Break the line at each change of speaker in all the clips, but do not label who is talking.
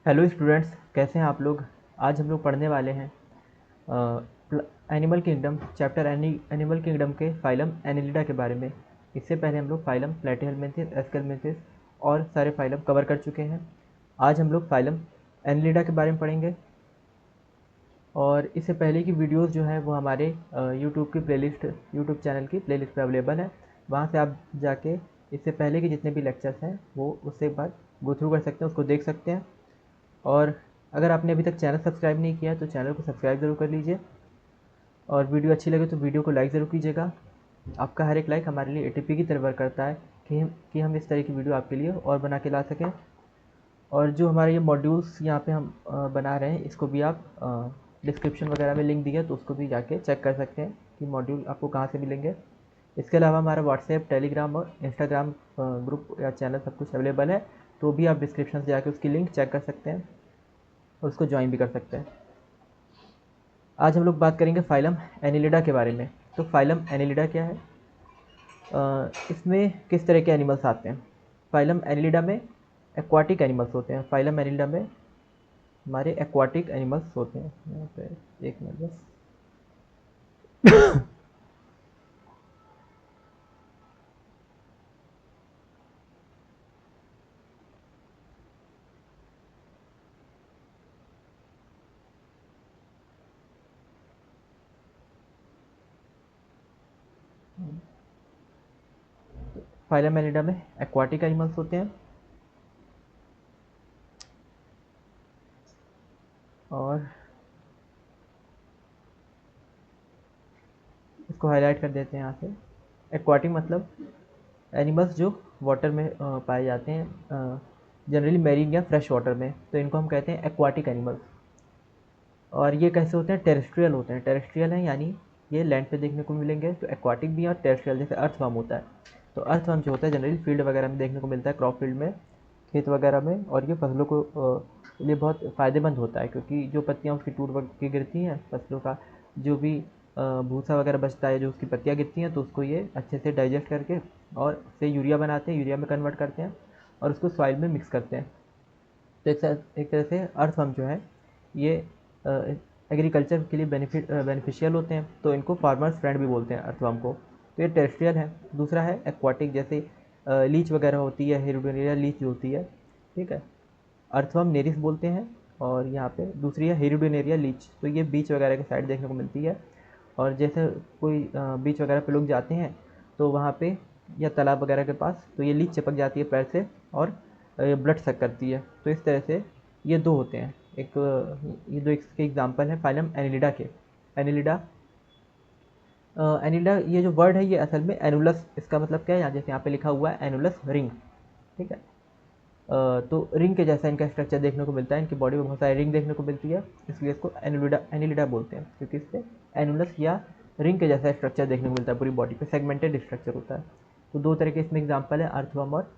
Hello students, कैसे हैं आप लोग। आज हम लोग पढ़ने वाले हैं animal kingdom chapter animal kingdom के फाइलम एनिलिडा के बारे में। इससे पहले हम लोग फाइलम प्लेटिहेल्मिंथेस, एस्केल्मिंथेस और सारे फाइलम कवर कर चुके हैं। आज हम लोग फाइलम एनिलिडा के बारे में पढ़ेंगे। और इससे पहले की वीडियोस जो हैं वो हमारे यूट्यूब की प्लेलिस्ट, यूट्यूब चैनल की प्लेलिस्ट पे अवेलेबल है। वहाँ से आप जाके इससे पहले के जितने भी लेक्चर्स हैं वो उससे एक बार गो थ्रू कर सकते हैं, उसको देख सकते हैं। और अगर आपने अभी तक चैनल सब्सक्राइब नहीं किया है तो चैनल को सब्सक्राइब ज़रूर कर लीजिए। और वीडियो अच्छी लगे तो वीडियो को लाइक ज़रूर कीजिएगा। आपका हर एक लाइक हमारे लिए एटीपी की तरह वर्क करता है कि हम इस तरह की वीडियो आपके लिए और बना के ला सकें। और जो हमारे ये मॉड्यूल्स यहाँ पे हम बना रहे हैं, इसको भी आप डिस्क्रिप्शन वगैरह में लिंक दिया तो उसको भी जाके चेक कर सकते हैं कि मॉड्यूल आपको कहाँ से मिलेंगे। इसके अलावा हमारा व्हाट्सएप, टेलीग्राम और इंस्टाग्राम ग्रुप या चैनल सब कुछ अवेलेबल है, तो भी आप डिस्क्रिप्शन से जाके उसकी लिंक चेक कर सकते हैं और उसको ज्वाइन भी कर सकते हैं। आज हम लोग बात करेंगे फाइलम एनिलिडा के बारे में। तो फाइलम एनिलिडा क्या है, इसमें किस तरह के एनिमल्स आते हैं। फाइलम एनिलिडा में एक्वाटिक एनिमल्स होते हैं। फाइलम एनिलिडा में हमारे एक्वाटिक एनिमल्स होते हैं। यहाँ पे एक मिनट बस। फाइलम एनिलिडा में एक्वाटिक एनिमल्स होते हैं। और इसको हाईलाइट कर देते हैं यहाँ से। एक्वाटिक मतलब एनिमल्स जो वाटर में पाए जाते हैं, जनरली मैरीन या फ्रेश वाटर में, तो इनको हम कहते हैं एक्वाटिक एनिमल्स। और ये कैसे होते हैं, टेरेस्ट्रियल होते हैं। टेरेस्ट्रियल हैं यानी ये लैंड पे देखने को मिलेंगे, तो एक्वाटिक भी और टेरेस्ट्रियल, जैसे अर्थवर्म होता है। तो अर्थवर्म जो होता है जनरली फील्ड वगैरह में देखने को मिलता है, क्रॉप फील्ड में, खेत वगैरह में। और ये फसलों को लिए बहुत फ़ायदेमंद होता है, क्योंकि जो पत्तियाँ उसकी टूट के गिरती हैं, फसलों का जो भी भूसा वगैरह बचता है, जो उसकी पत्तियाँ गिरती हैं, तो उसको ये अच्छे से डाइजेस्ट करके और उससे यूरिया बनाते हैं, यूरिया में कन्वर्ट करते हैं और उसको सॉइल में मिक्स करते हैं। तो एक तरह से अर्थवर्म जो है ये एग्रीकल्चर के लिए बेनिफिशियल होते हैं, तो इनको फार्मर्स फ्रेंड भी बोलते हैं अर्थवर्म को। तो ये टेरेस्ट्रियल है। दूसरा है एक्वाटिक, जैसे लीच वगैरह होती है, हेरोडेनिया लीच जो होती है, ठीक है। अर्थवर्म नेरिस बोलते हैं। और यहाँ पे दूसरी है हेरोडेनेरिया लीच, तो ये बीच वगैरह के साइड देखने को मिलती है। और जैसे कोई बीच वगैरह पे लोग जाते हैं तो वहाँ पे या तालाब वगैरह के पास, तो ये लीच चिपक जाती है पैर से और ब्लड सक करती है। तो इस तरह से ये दो होते हैं। ये दो इसके एग्जांपल हैं फाइलम एनिलिडा के। एनिलिडा एनिलिडा, ये जो वर्ड है ये असल में एनुलस, इसका मतलब क्या है, यहाँ जैसे यहाँ पे लिखा हुआ है एनुलस रिंग, ठीक है। तो रिंग के जैसा इनका स्ट्रक्चर देखने को मिलता है। इनकी बॉडी में बहुत सारी रिंग देखने को मिलती है, इसलिए इसको एनिलिडा एनिलिडा बोलते हैं, क्योंकि इससे एनुलस या रिंग के जैसा स्ट्रक्चर देखने को मिलता है। पूरी बॉडी पे सेगमेंटेड स्ट्रक्चर होता है। तो दो तरह के इसमें एग्जाम्पल है, अर्थवर्म और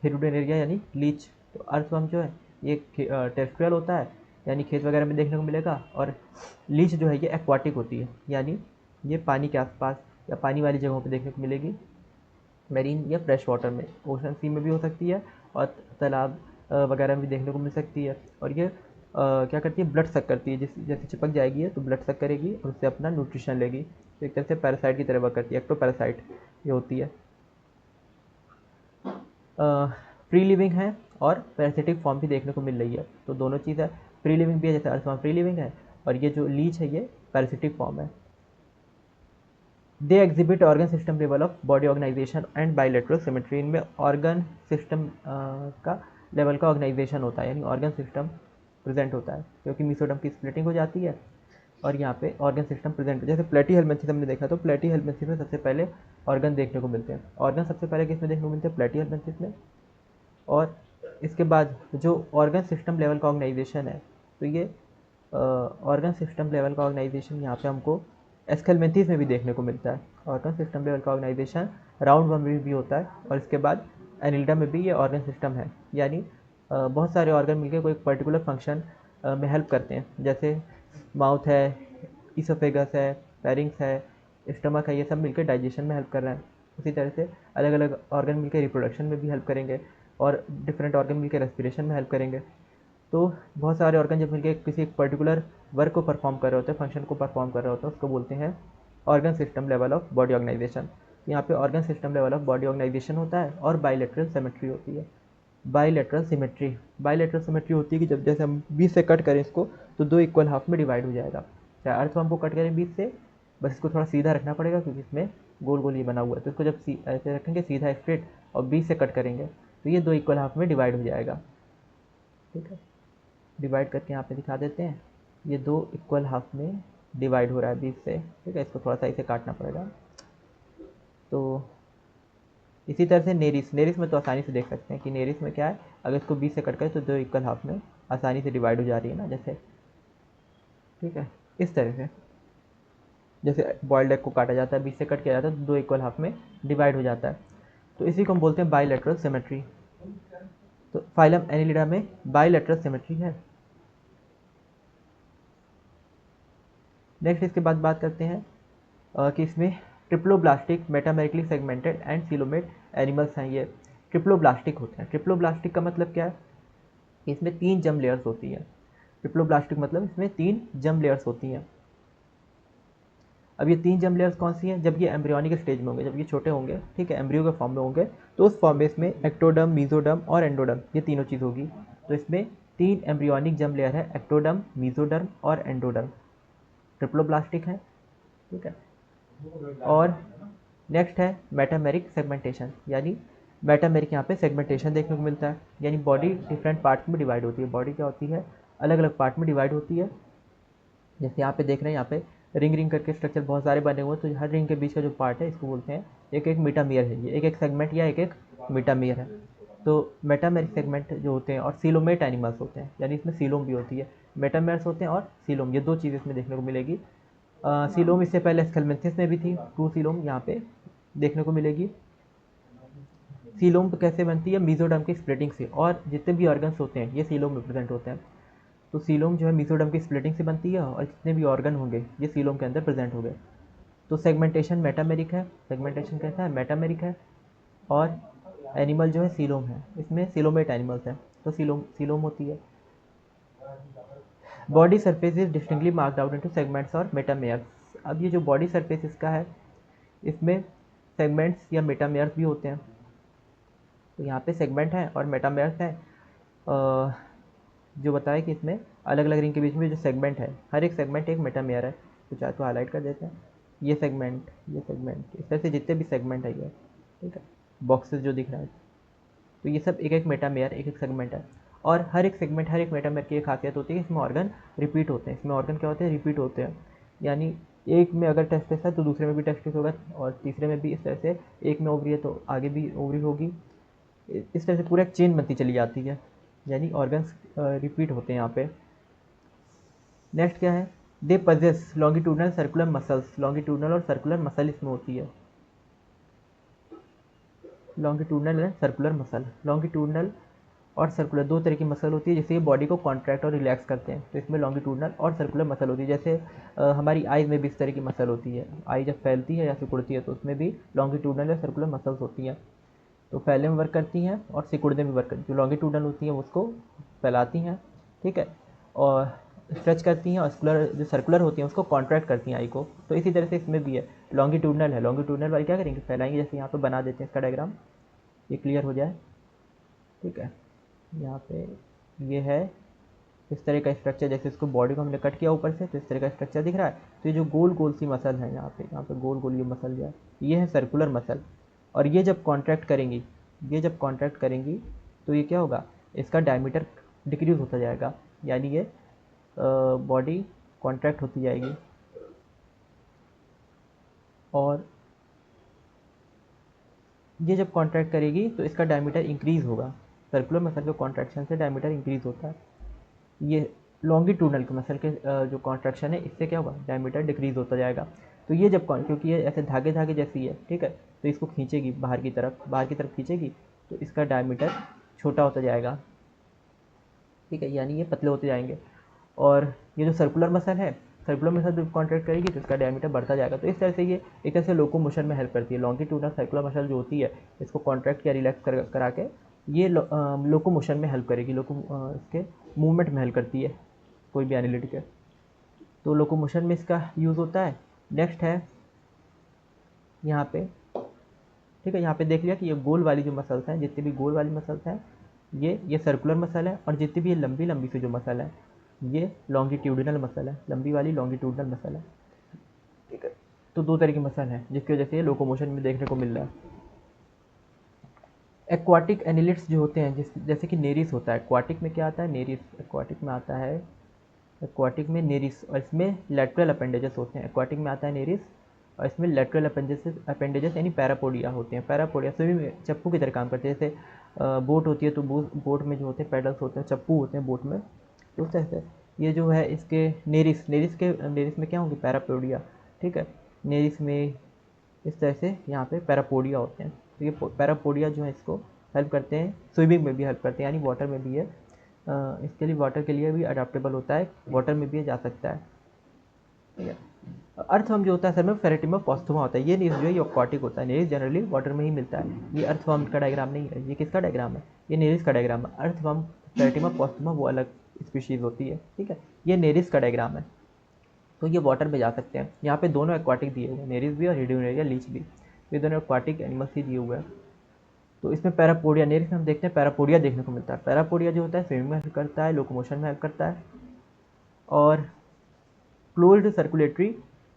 हेरोडेनेरिया यानी लीच। तो अर्थवर्म जो है ये टेरेस्ट्रियल होता है, यानी खेत वगैरह में देखने को मिलेगा। और लीच जो है ये एक्वाटिक होती है, यानी ये पानी के आसपास या पानी वाली जगहों पर देखने को मिलेगी, मेरीन या फ्रेश वाटर में। ओशन सी में भी हो सकती है और तालाब वगैरह में भी देखने को मिल सकती है। और ये क्या करती है, ब्लड सक करती है। जैसे चिपक जाएगी है तो ब्लड सक करेगी और उससे अपना न्यूट्रिशन लेगी। तो एक तरह से पैरासाइट की तरह वर्क करती है, एक्टो पैरासाइट ये होती है। फ्री लिविंग है और पैरासिटिक फॉर्म भी देखने को मिल रही है, तो दोनों चीज़ है। फ्री लिविंग भी है, जैसे अर्थवर्म फ्री लिविंग है, और ये जो लीच है ये पैरासिटिक फॉर्म है। They exhibit organ system level of body organisation and bilateral symmetry. इनमें ऑर्गन सिस्टम का लेवल का ऑर्गेनाइजेशन होता है, यानी ऑर्गन सिस्टम प्रेजेंट होता है, क्योंकि मीसोडम की स्प्लिटिंग हो जाती है और यहाँ पे ऑर्गन सिस्टम प्रेजेंट है। जैसे प्लेटी हेलमिंथेस हमने देखा, तो प्लेटी हेलमिंथेस में सबसे पहले ऑर्गन देखने को मिलते हैं। ऑर्गन सबसे पहले किसमें देखने को मिलते हैं, प्लेटी हेलमिंथेस में। और इसके बाद जो ऑर्गन सिस्टम लेवल का ऑर्गेनाइजेशन है, तो ये ऑर्गन सिस्टम लेवल का ऑर्गेनाइजेशन यहाँ पे हमको एस्केल्मेंथीस में भी देखने को मिलता है। ऑर्गन सिस्टम लेवल का ऑर्गेनाइजेशन राउंड वन में भी होता है, और इसके बाद एनिलिडा में भी ये ऑर्गन सिस्टम है, यानी बहुत सारे ऑर्गन मिलकर कोई पर्टिकुलर फंक्शन में हेल्प करते हैं। जैसे माउथ है, इसोफेगस है, फेरिंग्स है, स्टमक है, ये सब मिलकर डाइजेशन में हेल्प कर रहे हैं। उसी तरह से अलग अलग ऑर्गन मिलकर रिप्रोडक्शन में भी हेल्प करेंगे और डिफरेंट ऑर्गन मिलकर रेस्पिरेशन में हेल्प करेंगे। तो बहुत सारे ऑर्गन जब मिलकर किसी एक पर्टिकुलर वर्क को परफॉर्म कर रहे होते हैं, फंक्शन को परफॉर्म कर रहे होते हैं, उसको बोलते हैं organ system level of body organisation. यहाँ पे organ system level of body organisation होता है और बाइलेटरल सिमेट्री होती है। बाइलेटरल सिमेट्री होती है कि जब जैसे हम 20 से कट करें इसको तो 2 इक्वल हाफ में डिवाइड हो जाएगा। चाहे अर्थ हमको कट करें 20 से, बस इसको थोड़ा सीधा रखना पड़ेगा क्योंकि इसमें गोल गोल ये बना हुआ है, तो इसको जब ऐसे रखेंगे सीधा स्ट्रेट और 20 से कट करेंगे तो ये 2 इक्वल हाफ में डिवाइड हो जाएगा। ठीक है, डिवाइड करके यहाँ पे दिखा देते हैं, ये 2 इक्वल हाफ में डिवाइड हो रहा है 20 से। ठीक है, इसको थोड़ा सा इसे काटना पड़ेगा। तो इसी तरह से नेरिस में तो आसानी से देख सकते हैं कि नेरिस में क्या है, अगर इसको 20 से कट करें तो 2 इक्वल हाफ में आसानी से डिवाइड हो जा रही है ना, जैसे। ठीक है, इस तरह से जैसे बॉइल्ड एग को काटा जाता है, 20 से कट किया जाता है तो 2 इक्वल हाफ में डिवाइड हो जाता है। तो इसी को हम बोलते हैं बाइलेटरल सिमेट्री। तो फाइलम एनिलिडा में बाइलेटरल सिमेट्री है। नेक्स्ट इसके बाद बात करते हैं कि इसमें triploblastic, metamerically segmented and coelomate animals हैं। ये ट्रिप्लोब्लास्टिक होते हैं। ट्रिप्लोब्लास्टिक का मतलब क्या है, इसमें 3 जर्म लेयर्स होती हैं। ट्रिप्लोब्लास्टिक मतलब इसमें 3 जर्म लेयर्स होती हैं। अब ये 3 जर्म लेयर्स कौन सी हैं, जब ये एम्ब्रियोनिक स्टेज में होंगे, जब ये छोटे होंगे, ठीक है, एम्ब्रियो के फॉर्म में होंगे, तो उस फॉर्म में इसमें एक्टोडर्म, मीजोडर्म और एंडोडर्म, ये तीनों चीज़ होगी। तो इसमें 3 एम्ब्रियोनिक जर्म लेयर है, एक्टोडर्म, मीजोडर्म और एंडोडर्म, ट्रिप्लोब्लास्टिक है। ठीक है, और नेक्स्ट है मेटामेरिक सेगमेंटेशन, यानी मेटामेरिक यहाँ पे सेगमेंटेशन देखने को मिलता है, यानी बॉडी डिफरेंट पार्ट्स में डिवाइड होती है। बॉडी क्या होती है, अलग अलग पार्ट में डिवाइड होती है। जैसे यहाँ पे देख रहे हैं, यहाँ पे रिंग रिंग करके स्ट्रक्चर बहुत सारे बने हुए हैं, तो हर रिंग के बीच का जो पार्ट है इसको बोलते हैं एक एक मीटामियर है। ये एक एक सेगमेंट या एक एक मीटामियर है। तो मेटामेरिक सेगमेंट जो होते हैं और सीलोमेट एनिमल्स होते हैं, यानी इसमें सीलोम भी होती है। मेटामेर्स होते हैं और सीलोम, ये 2 चीज़ इसमें देखने को मिलेगी। सीलोम इससे पहले स्केलमेंथिस में भी थी, 2 सीलोम यहाँ पे देखने को मिलेगी। सीलोम कैसे बनती है, मीजोडर्म की स्प्लिटिंग से, और जितने भी ऑर्गन्स होते हैं ये सीलोम में प्रेजेंट होते हैं। तो सीलोम जो है मीजोडर्म की स्प्लिटिंग से बनती है और जितने भी ऑर्गन होंगे ये सीलोम के अंदर प्रेजेंट होंगे। तो सेगमेंटेशन मेटामेरिक है, सेगमेंटेशन कैसा है, मेटामेरिक है, और एनिमल जो है सीलोम है, इसमें सीलोमेट एनिमल्स हैं, तो सीलोम होती है। Body surface is distinctly marked out into segments और मेटामेयर्स। अब ये जो बॉडी सरफेस इसका है, इसमें सेगमेंट्स या मेटामेयर्स भी होते हैं। तो यहाँ पे सेगमेंट है और मेटामेयर्स हैं। जो बताया कि इसमें अलग अलग रिंग के बीच में जो सेगमेंट है, हर एक सेगमेंट एक मेटामेयर है। तो चाहे तो हाईलाइट कर देते हैं, ये सेगमेंट, इस तरह से जितने भी सेगमेंट है ये, ठीक है, बॉक्सेस जो दिख रहा है, तो ये सब एक एक मेटामेयर, एक एक सेगमेंट है। और हर एक सेगमेंट, हर एक मेटामेयर की एक खासियत होती है कि इसमें ऑर्गन रिपीट होते हैं। इसमें ऑर्गन क्या होते हैं, रिपीट होते हैं, यानी एक में अगर टेस्टिस है तो दूसरे में भी टेस्टिस होगा, और तीसरे में भी। इस तरह से एक में ओवरी है तो आगे भी ओवरी होगी। इस तरह से पूरा एक चेन बनती चली जाती है, यानी ऑर्गन्स रिपीट होते हैं यहाँ पे। नेक्स्ट क्या है, they possess longitudinal circular muscles. Longitudinal और सर्कुलर मसल इसमें होती है, longitudinal and circular muscle. Longitudinal और सर्कुलर 2 तरह की मसल होती है, जैसे ये बॉडी को कॉन्ट्रैक्ट और रिलैक्स करते हैं, तो इसमें लॉन्गिट्यूडनल और सर्कुलर मसल होती है। जैसे हमारी आईज में भी इस तरह की मसल होती है, आई जब फैलती है या सिकुड़ती है तो उसमें भी लॉन्गिट्यूडनल या सर्कुलर मसल्स होती हैं। तो फैलने में वर्क करती हैं और सिकुड़ने में वर्क करती हैं। जो लॉन्गिट्यूडनल होती हैं उसको फैलाती हैं, ठीक है, और स्ट्रेच करती हैं, और जो सर्कुलर होती हैं उसको कॉन्ट्रैक्ट करती हैं आई को। तो इसी तरह से इसमें भी है, लॉन्गिट्यूडनल है, लॉन्गिट्यूडनल वाली क्या करेंगे, फैलाएंगे। जैसे यहाँ पे बना देते हैं इसका डायग्राम, ये क्लियर हो जाए। ठीक है, यहाँ पे ये है इस तरह का स्ट्रक्चर, जैसे इसको बॉडी को हमने कट किया ऊपर से तो इस तरह का स्ट्रक्चर दिख रहा है। तो ये जो गोल गोल सी मसल है यहाँ पे गोल गोल ये मसल जो है, ये है सर्कुलर मसल। और ये जब कॉन्ट्रैक्ट करेंगी तो ये क्या होगा, इसका डायमीटर डिक्रीज होता जाएगा, यानी ये बॉडी कॉन्ट्रैक्ट होती जाएगी। और ये जब कॉन्ट्रैक्ट करेगी तो इसका डायमीटर इंक्रीज़ होगा। सर्कुलर मसल के कॉन्ट्रैक्शन से डायमीटर इंक्रीज़ होता है। ये लॉन्गिट्यूडनल के मसल के जो कॉन्ट्रैक्शन है इससे क्या होगा, डायमीटर डिक्रीज़ होता जाएगा। तो ये जब क्योंकि ये ऐसे धागे धागे जैसी है, ठीक है, तो इसको खींचेगी बाहर की तरफ खींचेगी, तो इसका डायमीटर छोटा होता जाएगा, ठीक है, यानी ये पतले होते जाएंगे। और ये जो सर्कुलर मसल है, सर्कुलर मसल जब कॉन्ट्रैक्ट करेगी तो इसका डायमीटर बढ़ता जाएगा। तो इस तरह से ये एक तरह से लोकोमोशन में हेल्प करती है। लॉन्गिट्यूडनल सर्कुलर मसल जो होती है इसको कॉन्ट्रैक्ट या रिलैक्स करा के ये लोकोमोशन में हेल्प करेगी, इसके मूवमेंट में हेल्प करती है कोई भी एनालिटिक है, तो लोकोमोशन में इसका यूज़ होता है। नेक्स्ट है यहाँ पे, ठीक है, यहाँ पे देख लिया कि ये गोल वाली जो मसल्स हैं, जितनी भी गोल वाली मसल्स हैं ये सर्कुलर मसल है, और जितनी भी ये लंबी लंबी सी जो मसल है ये लॉन्गिट्यूडिनल मसल है, लंबी वाली लॉन्गिट्यूडिनल मसल है, ठीक है। तो दो तरह की मसल है जिसकी वजह से ये लोकोमोशन में देखने को मिल रहा है। एक्वाटिक एनिलिट्स जो होते हैं, जैसे कि नेरिस होता है, एक्वाटिक में क्या आता है, नेरिस एक्वाटिक में आता है, एक्वाटिक में नेरिस, और इसमें लेटरल अपेंडेजेस होते हैं। एक्वाटिक में आता है नेरिस और इसमें लेटरल अपेंडेजेस यानी पैरापोडिया होते हैं। पैरापोडिया स्विमिंग चप्पू की तरह काम करते हैं, जैसे बोट होती है तो बोट में जो होते हैं पेडल्स होते हैं, चप्पू होते हैं बोट में, तो उस तरह से ये जो है इसके नेरिस में क्या होंगे, पैरापोडिया, ठीक है। नेरिस में इस तरह से यहाँ पे पैरापोडिया होते हैं, तो ये पैरापोडिया जो है इसको हेल्प करते हैं, स्विमिंग में भी हेल्प करते हैं, यानी वाटर में भी है, इसके लिए वाटर के लिए भी अडेप्टेबल होता है, वाटर में भी जा सकता है, ठीक है। अर्थवर्म जो होता है सर में फेरेटिमा पोस्थुमा होता है, ये नीज जो है ये aquatic होता है, नीज जनरली वाटर में ही मिलता है। ये अर्थवर्म का डायग्राम नहीं है, ये किसका डायग्राम है, ये नेरिस का डायग्राम है। अर्थवर्म फेरेटिमा पोस्थुमा वो अलग स्पीशीज होती है, ठीक है, ये नेरिस का डायग्राम है। तो ये वाटर में जा सकते हैं। यहाँ पे दोनों एक्वाटिक दिए हुए हैं, नेरिस भी और हिडोनेरिया लीच भी, ये दोनों एक्वाटिक एनिमल्स ही दिए हुए हैं। तो इसमें पैरापोडिया, नेरिस में हम देखते हैं पैरापोडिया देखने को मिलता है। पैरापोडिया जो होता है स्विमिंग में हेल्प करता है, लोकोमोशन में हेल्प करता है, और क्लोज्ड सर्कुलेटरी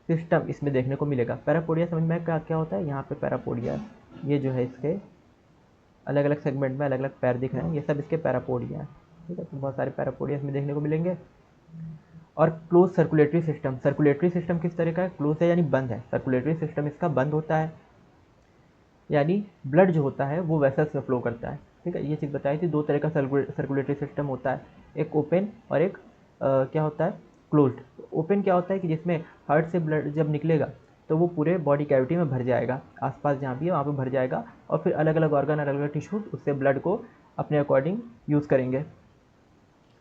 सिस्टम इसमें देखने को मिलेगा। पैरापोडिया समझ में क्या क्या होता है, यहाँ पे पैरापोडिया, ये जो है इसके अलग अलग सेगमेंट में अलग अलग पैर दिख रहे हैं, ये सब इसके पैरापोडिया हैं, ठीक है। तो बहुत सारे पैरापोडिया इसमें देखने को मिलेंगे। और क्लोज सर्कुलेटरी सिस्टम किस तरह का है, क्लोज है यानी बंद है, सर्कुलेटरी सिस्टम इसका बंद होता है, यानी ब्लड जो होता है वो वेसल्स में फ्लो करता है, ठीक है। ये चीज़ बताई थी, दो तरह का सर्कुलेटरी सिस्टम होता है, एक ओपन और एक क्या होता है, क्लोज्ड। ओपन क्या होता है कि जिसमें हार्ट से ब्लड जब निकलेगा तो वो पूरे बॉडी कैविटी में भर जाएगा, आसपास जहाँ भी है वहाँ पे भर जाएगा, और फिर अलग अलग ऑर्गन अलग अलग टिश्यूज उससे ब्लड को अपने अकॉर्डिंग यूज़ करेंगे।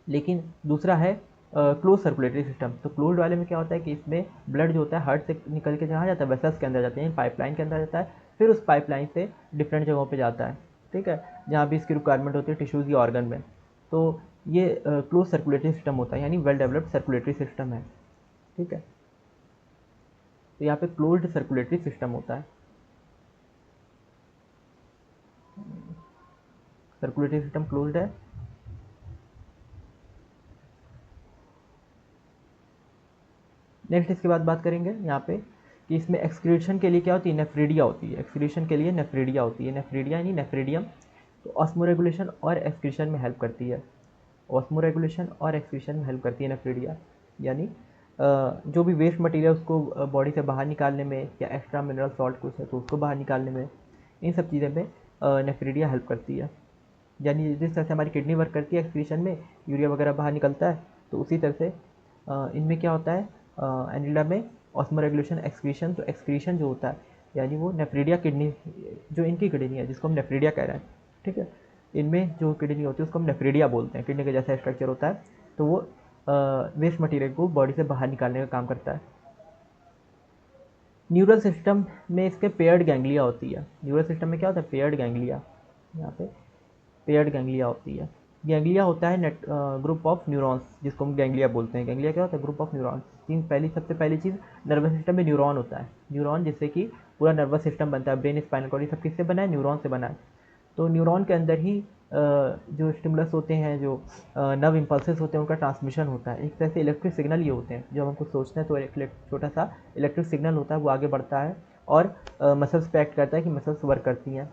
लेकिन दूसरा है क्लोज सर्कुलेटरी सिस्टम। तो क्लोज्ड वाले में क्या होता है कि इसमें ब्लड जो होता है हार्ट से निकल के जहाँ जाता है वेसल्स के अंदर जाते हैं, पाइपलाइन के अंदर जाता है, फिर उस पाइपलाइन से डिफरेंट जगहों पे जाता है, ठीक है, जहाँ भी इसकी रिक्वायरमेंट होती है टिश्यूज़ या ऑर्गन में। तो ये क्लोज सर्कुलेटरी सिस्टम होता है, यानी वेल डेवलप्ड सर्कुलेटरी सिस्टम है, ठीक है। तो यहाँ पे क्लोज्ड सर्कुलेटरी सिस्टम होता है, सर्कुलेटरी सिस्टम क्लोज्ड है। नेक्स्ट इसके बाद बात करेंगे यहाँ पे कि इसमें एक्सक्रीशन के लिए क्या होती है, नेफ्रीडिया होती है, एक्सक्रीशन के लिए नेफ्रीडिया होती है, नेफ्रीडिया यानी नेफ्रीडियम। तो ऑस्मोरेगुलेशन और एक्सक्रीशन में हेल्प करती है, ऑस्मोरेगुलेशन और एक्सक्रीशन में हेल्प करती है नेफ्रीडिया, यानी जो भी वेस्ट मटेरियल उसको बॉडी से बाहर निकालने में, या एक्स्ट्रा मिनरल सॉल्ट कुछ है तो उसको बाहर निकालने में, इन सब चीज़ों में नेफ्रीडिया हेल्प करती है। यानी जिस तरह से हमारी किडनी वर्क करती है एक्सक्रीशन में, यूरिया वगैरह बाहर निकलता है, तो उसी तरह से इनमें क्या होता है, एनिडा में ऑस्मोरेगुलेशन एक्सक्रीशन। तो एक्सक्रीशन जो होता है यानी वो नेफ्रीडिया किडनी, जो इनकी किडनी है जिसको हम नेफ्रीडिया कह रहे हैं, ठीक है, इनमें जो किडनी होती है उसको हम नेफ्रीडिया बोलते हैं, किडनी का जैसा स्ट्रक्चर होता है, तो वो वेस्ट मटेरियल को बॉडी से बाहर निकालने का काम करता है। न्यूरल सिस्टम में इसके पेयर्ड गैंग्लिया होती है, न्यूरल सिस्टम में क्या होता है, पेयर्ड गैंग्लिया, यहाँ पे पेयर्ड गैंग्लिया होती है। गैंग्लिया होता है ग्रुप ऑफ न्यूरॉन्स, जिसको हम गैंग्लिया बोलते हैं। गैंग्लिया क्या होता है, ग्रुप ऑफ न्यूरॉन्स। सबसे पहली चीज़ नर्वस सिस्टम में न्यूरॉन होता है, न्यूरॉन जिससे कि पूरा नर्वस सिस्टम बनता है, ब्रेन स्पाइनल कॉर्ड सब किससे बना है, न्यूरॉन से बना है। तो न्यूरॉन के अंदर ही जो स्टिमुलस होते हैं, जो नर्व इम्पल्सेस होते हैं, उनका ट्रांसमिशन होता है। एक तरह से इलेक्ट्रिक सिग्नल ये होते हैं, जब हम कुछ सोचते हैं तो एक छोटा सा इलेक्ट्रिक सिग्नल होता है, वो आगे बढ़ता है और मसल्स पे एक्ट करता है कि मसल्स वर्क करती हैं।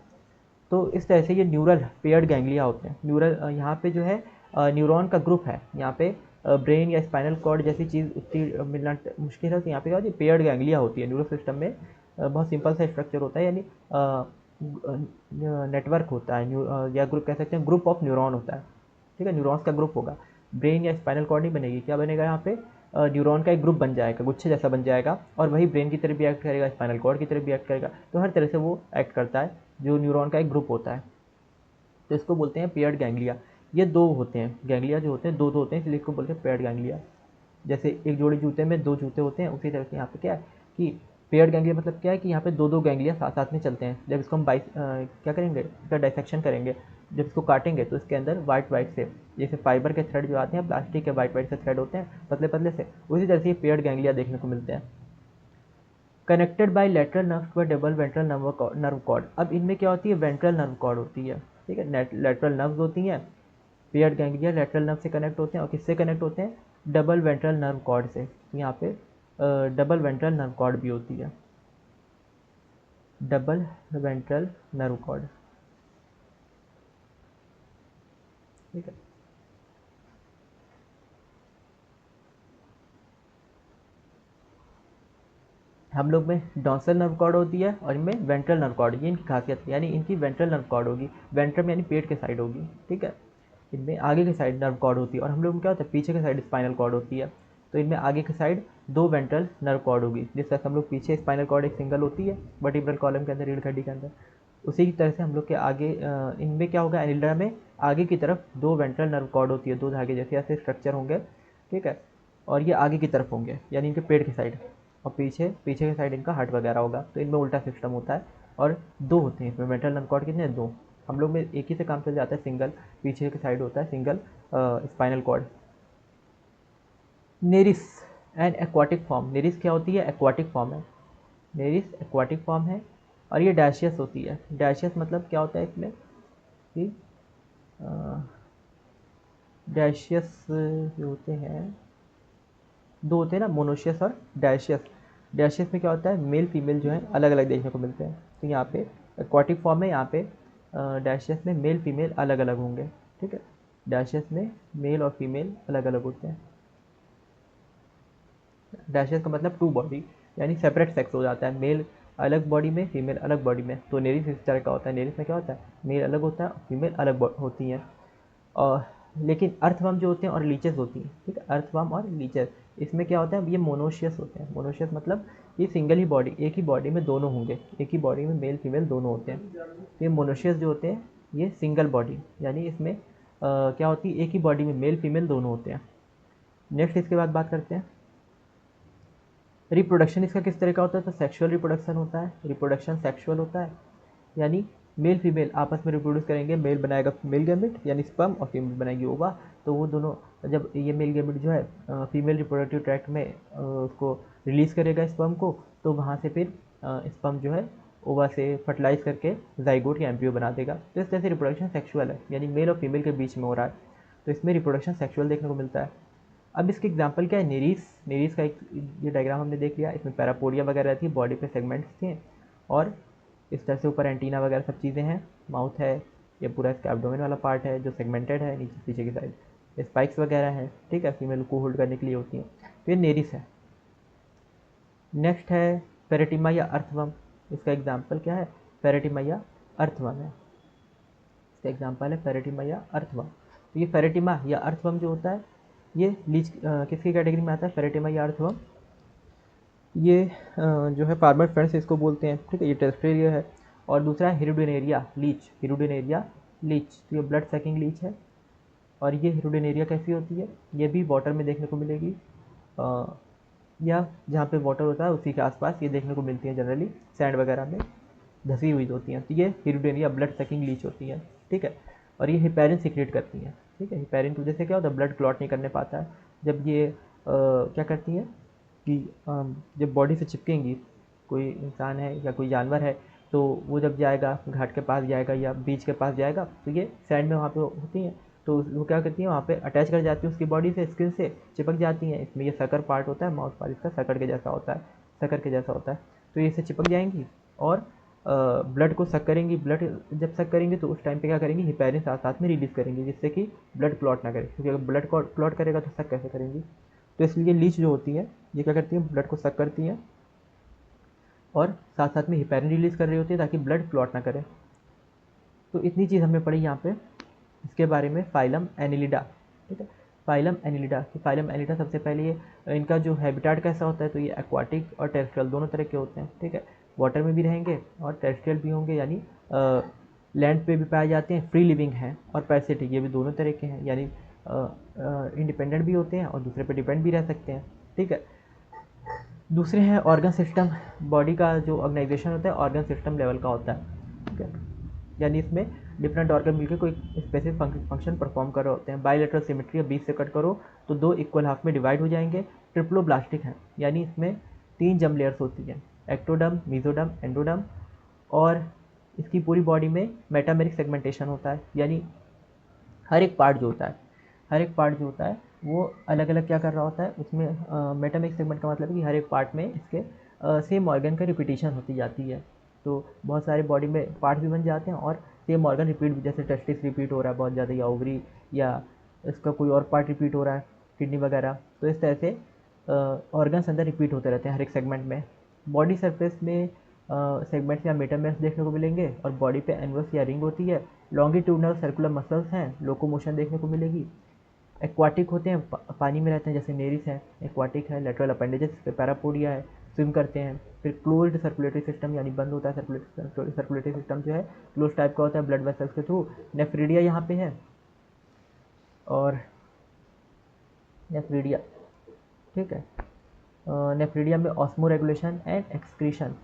तो इस तरह से ये न्यूरल पेयर्ड गैंग्लिया होते हैं। न्यूरल यहाँ पे जो है न्यूरॉन का ग्रुप है, यहाँ पे ब्रेन या स्पाइनल कॉर्ड जैसी चीज़ उतनी मिलना मुश्किल है, तो यहाँ पे क्या होती है, पेयर्ड गैंग्लिया होती है। न्यूरल सिस्टम में बहुत सिंपल सा स्ट्रक्चर होता है, यानी नेटवर्क होता है, या ग्रुप कह सकते हैं, ग्रुप ऑफ न्यूरॉन होता है, ठीक है, न्यूरॉन्स का ग्रुप होगा। ब्रेन या स्पाइनल कॉर्ड नहीं बनेगी, क्या बनेगा यहाँ पे, न्यूरॉन का एक ग्रुप बन जाएगा, गुच्छे जैसा बन जाएगा, और वही ब्रेन की तरह भी एक्ट करेगा, स्पाइनल कॉर्ड की तरह भी एक्ट करेगा, तो हर तरह से वो एक्ट करता है, जो न्यूरॉन का एक ग्रुप होता है। तो इसको बोलते हैं पेयर्ड गैंग्लिया। ये दो होते हैं, गैंग्लिया जो होते हैं दो होते हैं, इसलिए इसको बोलते हैं पेयर्ड गैंग्लिया। जैसे एक जोड़ी जूते में दो जूते होते हैं, उसी तरह से यहाँ पे क्या है कि पेयर्ड गैंग्लिया मतलब क्या है कि यहाँ पे दो गैंग्लिया साथ साथ में चलते हैं। जब इसको हम क्या करेंगे, इसका डाइसेक्शन करेंगे जब इसको काटेंगे तो इसके अंदर वाइट वाइट से, जैसे फाइबर के थ्रेड जो आते हैं प्लास्टिक के वाइट वाइट से थ्रेड होते हैं पतले पतले से, उसी तरह से ये पेयर्ड गैंग्लिया देखने को मिलते हैं। कनेक्टेड बाय लेटरल नर्व व डबल वेंट्रल नर्व कॉर्ड। अब इनमें क्या होती है, वेंट्रल नर्व कॉर्ड होती है, ठीक है, लेटरल नर्व्स होती हैं, पेयर्ड गैंग्लिया लेटरल नर्व से कनेक्ट होते हैं और किससे कनेक्ट होते हैं, डबल वेंट्रल नर्व कॉर्ड से। तो यहाँ पे डबल वेंट्रल नर्व कॉर्ड भी होती है, डबल वेंट्रल नर्व कॉर्ड, ठीक है। हम लोग में डॉर्सल नर्व कॉर्ड होती है और इनमें वेंट्रल नर्व कॉर्ड, ये इनकी खासियत है, यानी इनकी वेंट्रल नर्व कॉर्ड होगी, वेंट्रम यानी पेट के साइड होगी, ठीक है। इनमें आगे की साइड नर्व कॉर्ड होती है और हम लोग में क्या होता है, पीछे की साइड स्पाइनल कॉर्ड होती है। तो इनमें आगे की साइड दो वेंट्रल नर्व कॉर्ड होगी, जिस तरह से हम लोग पीछे स्पाइनल कॉर्ड एक सिंगल होती है वर्टिब्रल कॉलम के अंदर, रीढ़ हड्डी के अंदर, उसी की तरह से हम लोग के आगे इनमें क्या होगा, एनिल्डा में आगे की तरफ दो वेंट्रल नर्व कॉर्ड होती है, दो धागे जैसे ऐसे स्ट्रक्चर होंगे, ठीक है, और ये आगे की तरफ होंगे यानी इनके पेट की साइड, और पीछे पीछे की साइड इनका हार्ट वगैरह होगा। तो इनमें उल्टा सिस्टम होता है और दो होते हैं इसमें वेंट्रल नर्व कॉर्ड, कितने हैं, दो। हम लोग में एक ही से काम चल जाता है, सिंगल पीछे की साइड होता है, single spinal cord. Nereis and aquatic form, Nereis क्या होती है, एक्वाटिक फॉर्म है, नेरिस एक्वाटिक फॉर्म है और ये डैशियस होती है। डैशियस मतलब क्या होता है इसमें कि डैशियस जो होते हैं, दो होते हैं ना, मोनोशियस और डैशियस। डैशियस में क्या होता है, मेल फीमेल जो है अलग अलग देखने को मिलते हैं। तो यहाँ पे एक्वाटिक फॉर्म है, यहाँ पे डैशियस में मेल फीमेल अलग अलग होंगे, ठीक है, डैशियस में मेल और फीमेल अलग अलग होते हैं। डैशियस का मतलब टू बॉडी, यानी सेपरेट सेक्स हो जाता है, मेल अलग बॉडी में, फीमेल अलग बॉडी में। तो नेरिस इस तरह का होता है, नेरिस में क्या होता है, मेल अलग होता है और फीमेल अलग होती हैं। और लेकिन अर्थवर्म जो होते हैं और लीचेस होती हैं, ठीक है, अर्थवर्म और लीचेस, इसमें क्या होता है, ये मोनोशियस होते हैं। मोनोशियस मतलब ये सिंगल ही बॉडी, एक ही बॉडी में दोनों होंगे, एक ही बॉडी में मेल फीमेल दोनों होते हैं। तो ये मोनोशियस जो होते हैं ये सिंगल बॉडी, यानी इसमें क्या होती है, एक ही बॉडी में मेल फीमेल दोनों होते हैं। नेक्स्ट इसके बाद बात करते हैं रिप्रोडक्शन। इसका किस तरह का होता है, तो सेक्सुअल रिप्रोडक्शन होता है, रिप्रोडक्शन सेक्सुअल होता है, यानी मेल फीमेल आपस में रिप्रोड्यूस करेंगे, मेल बनाएगा मेल गैमेट यानी स्पर्म और फीमेल बनाएगी ओवा। तो वो दोनों, जब ये मेल गैमेट जो है फीमेल रिप्रोडक्टिव ट्रैक्ट में उसको रिलीज़ करेगा स्पर्म को, तो वहाँ से फिर स्पर्म जो है ओवा से फर्टिलाइज करके जाइगोट या एम्ब्रियो बना देगा। तो इस तरह से रिप्रोडक्शन सेक्सुअल है, यानी मेल और फीमेल के बीच में हो रहा है, तो इसमें रिप्रोडक्शन सेक्सुअल देखने को मिलता है। अब इसके एग्जांपल क्या है, नेरीस। नेरीस का एक ये डायग्राम हमने देख लिया, इसमें पैरापोडिया वगैरह थी, बॉडी पे सेगमेंट्स थे और इस तरह से ऊपर एंटीना वगैरह सब चीज़ें हैं, माउथ है, ये पूरा इसका एब्डोमेन वाला पार्ट है जो सेगमेंटेड है, नीचे पीछे की साइड स्पाइक्स वगैरह हैं, ठीक है, फीमेल को होल्ड करने के लिए होती हैं। तो ये नेरिस है। नेक्स्ट है पेरेटिमा या अर्थवर्म। इसका एग्जाम्पल क्या है, पेरेटिमा या अर्थवर्म है, इसका एग्जाम्पल है पेरेटिमा या अर्थवर्म। तो ये पेरेटिमा या अर्थवर्म जो होता है ये लीच किसकी कैटेगरी में आता है, पेरेटिमा या अर्थवर्म, ये जो है फार्मर फ्रेंड्स इसको बोलते हैं, ठीक है, ये टेरेस्ट्रियल है। और दूसरा है हिरुडिनेरिया लीच, हिरुडिनेरिया लीच, तो ये ब्लड सैकिंग लीच है। और ये हिरुडिनेरिया कैसी होती है, ये भी वाटर में देखने को मिलेगी, या जहाँ पे वाटर होता है उसी के आसपास ये देखने को मिलती है, जनरली सैंड वगैरह में धसी हुई होती हैं। तो ये हिरुडिनेरिया ब्लड सैकिंग लीच होती है, ठीक है। और ये हिपेरिन सिक्रेट करती हैं, ठीक है, हिपेरिन की वजह से क्या होता है, ब्लड क्लॉट नहीं करने पाता है। जब ये क्या करती हैं कि जब बॉडी से चिपकेंगी, कोई इंसान है या कोई जानवर है, तो वो जब जाएगा घाट के पास जाएगा या बीच के पास जाएगा, तो ये सैंड में वहाँ पे होती हैं, तो वो क्या करती हैं, वहाँ पे अटैच कर जाती हैं उसकी बॉडी से, स्किन से चिपक जाती हैं। इसमें ये सकर पार्ट होता है, माउथ पार्ट इसका सकर के जैसा होता है, सकर के जैसा होता है। तो ये इससे चिपक जाएंगी और ब्लड को सक करेंगी। ब्लड जब सक करेंगे तो उस टाइम पे क्या करेंगी, हिपेरिन साथ साथ में रिलीज़ करेंगी, जिससे कि ब्लड क्लॉट ना करे, क्योंकि अगर ब्लड क्लॉट करेगा तो सक कैसे करेंगी। तो इसलिए लीच जो होती है ये क्या करती है, ब्लड को सक करती हैं और साथ साथ में हिपेरिन रिलीज़ कर रही होती है ताकि ब्लड क्लॉट ना करे। तो इतनी चीज़ हमने पढ़ी यहाँ पे इसके बारे में। फाइलम एनिलिडा, ठीक है, फाइलम एनिलिडा। कि फाइलम एनिलिडा सबसे पहले ये इनका जो हैबिटाट कैसा होता है, तो ये एक्वाटिक और टेरेस्ट्रियल दोनों तरह के होते हैं, ठीक है, वाटर में भी रहेंगे और टेरेस्ट्रियल भी होंगे, यानी लैंड पे भी पाए जाते हैं, फ्री लिविंग हैं, और पैरासिटिक, ये भी दोनों तरह के हैं, यानी इंडिपेंडेंट भी होते हैं और दूसरे पे डिपेंड भी रह सकते हैं, ठीक है। दूसरे हैं ऑर्गन सिस्टम। बॉडी का जो ऑर्गेनाइजेशन होता है ऑर्गन सिस्टम लेवल का होता है, ठीक है, यानी इसमें डिफरेंट ऑर्गन मिलकर कोई स्पेसिफिक फंक्शन परफॉर्म कर रहे होते हैं। बायलेटरल सिमेट्री है, 20 से कट करो तो 2 इक्वल हाफ में डिवाइड हो जाएंगे। ट्रिप्लोब्लास्टिक है, यानी इसमें 3 जर्म लेयर्स होती हैं, एक्टोडर्म, मेसोडर्म, एंडोडर्म, और इसकी पूरी बॉडी में मेटामेरिक सेगमेंटेशन होता है, यानी हर एक पार्ट जो होता है, हर एक पार्ट जो होता है वो अलग अलग क्या कर रहा होता है उसमें। मेटामेरिक सेगमेंट का मतलब है कि हर एक पार्ट में इसके सेम ऑर्गन का रिपीटिशन होती जाती है। तो बहुत सारे बॉडी में पार्ट भी बन जाते हैं और सेम ऑर्गन रिपीट, जैसे टेस्टिस रिपीट हो रहा है बहुत ज़्यादा, या ओवरी, या इसका कोई और पार्ट रिपीट हो रहा है, किडनी वगैरह। तो इस तरह से ऑर्गन्स अंदर रिपीट होते रहते हैं हर एक सेगमेंट में। बॉडी सरफेस में सेगमेंट्स या मेटामेर्स देखने को मिलेंगे, और बॉडी पे एनवस या रिंग होती है। लॉन्गिट्यूडनल सर्कुलर मसल्स हैं, लोकोमोशन देखने को मिलेगी। एक्वाटिक होते हैं, पानी में रहते हैं, जैसे नेरिस है एक्वाटिक है। लेटरल अपेंडेजेस पे पैरापोडिया है, स्विम करते हैं। फिर क्लोज्ड सर्कुलेटरी सिस्टम, यानी बंद होता है सर्कुलेटरी सिस्टम जो है क्लोज टाइप का होता है ब्लड वेसल्स के थ्रू। नेफ्रिडिया यहाँ पे है, और नेफ्रिडिया, ठीक है। नेफ्रिडिया में ऑस्मो रेगुलेशन एंड एक्सक्रीशन,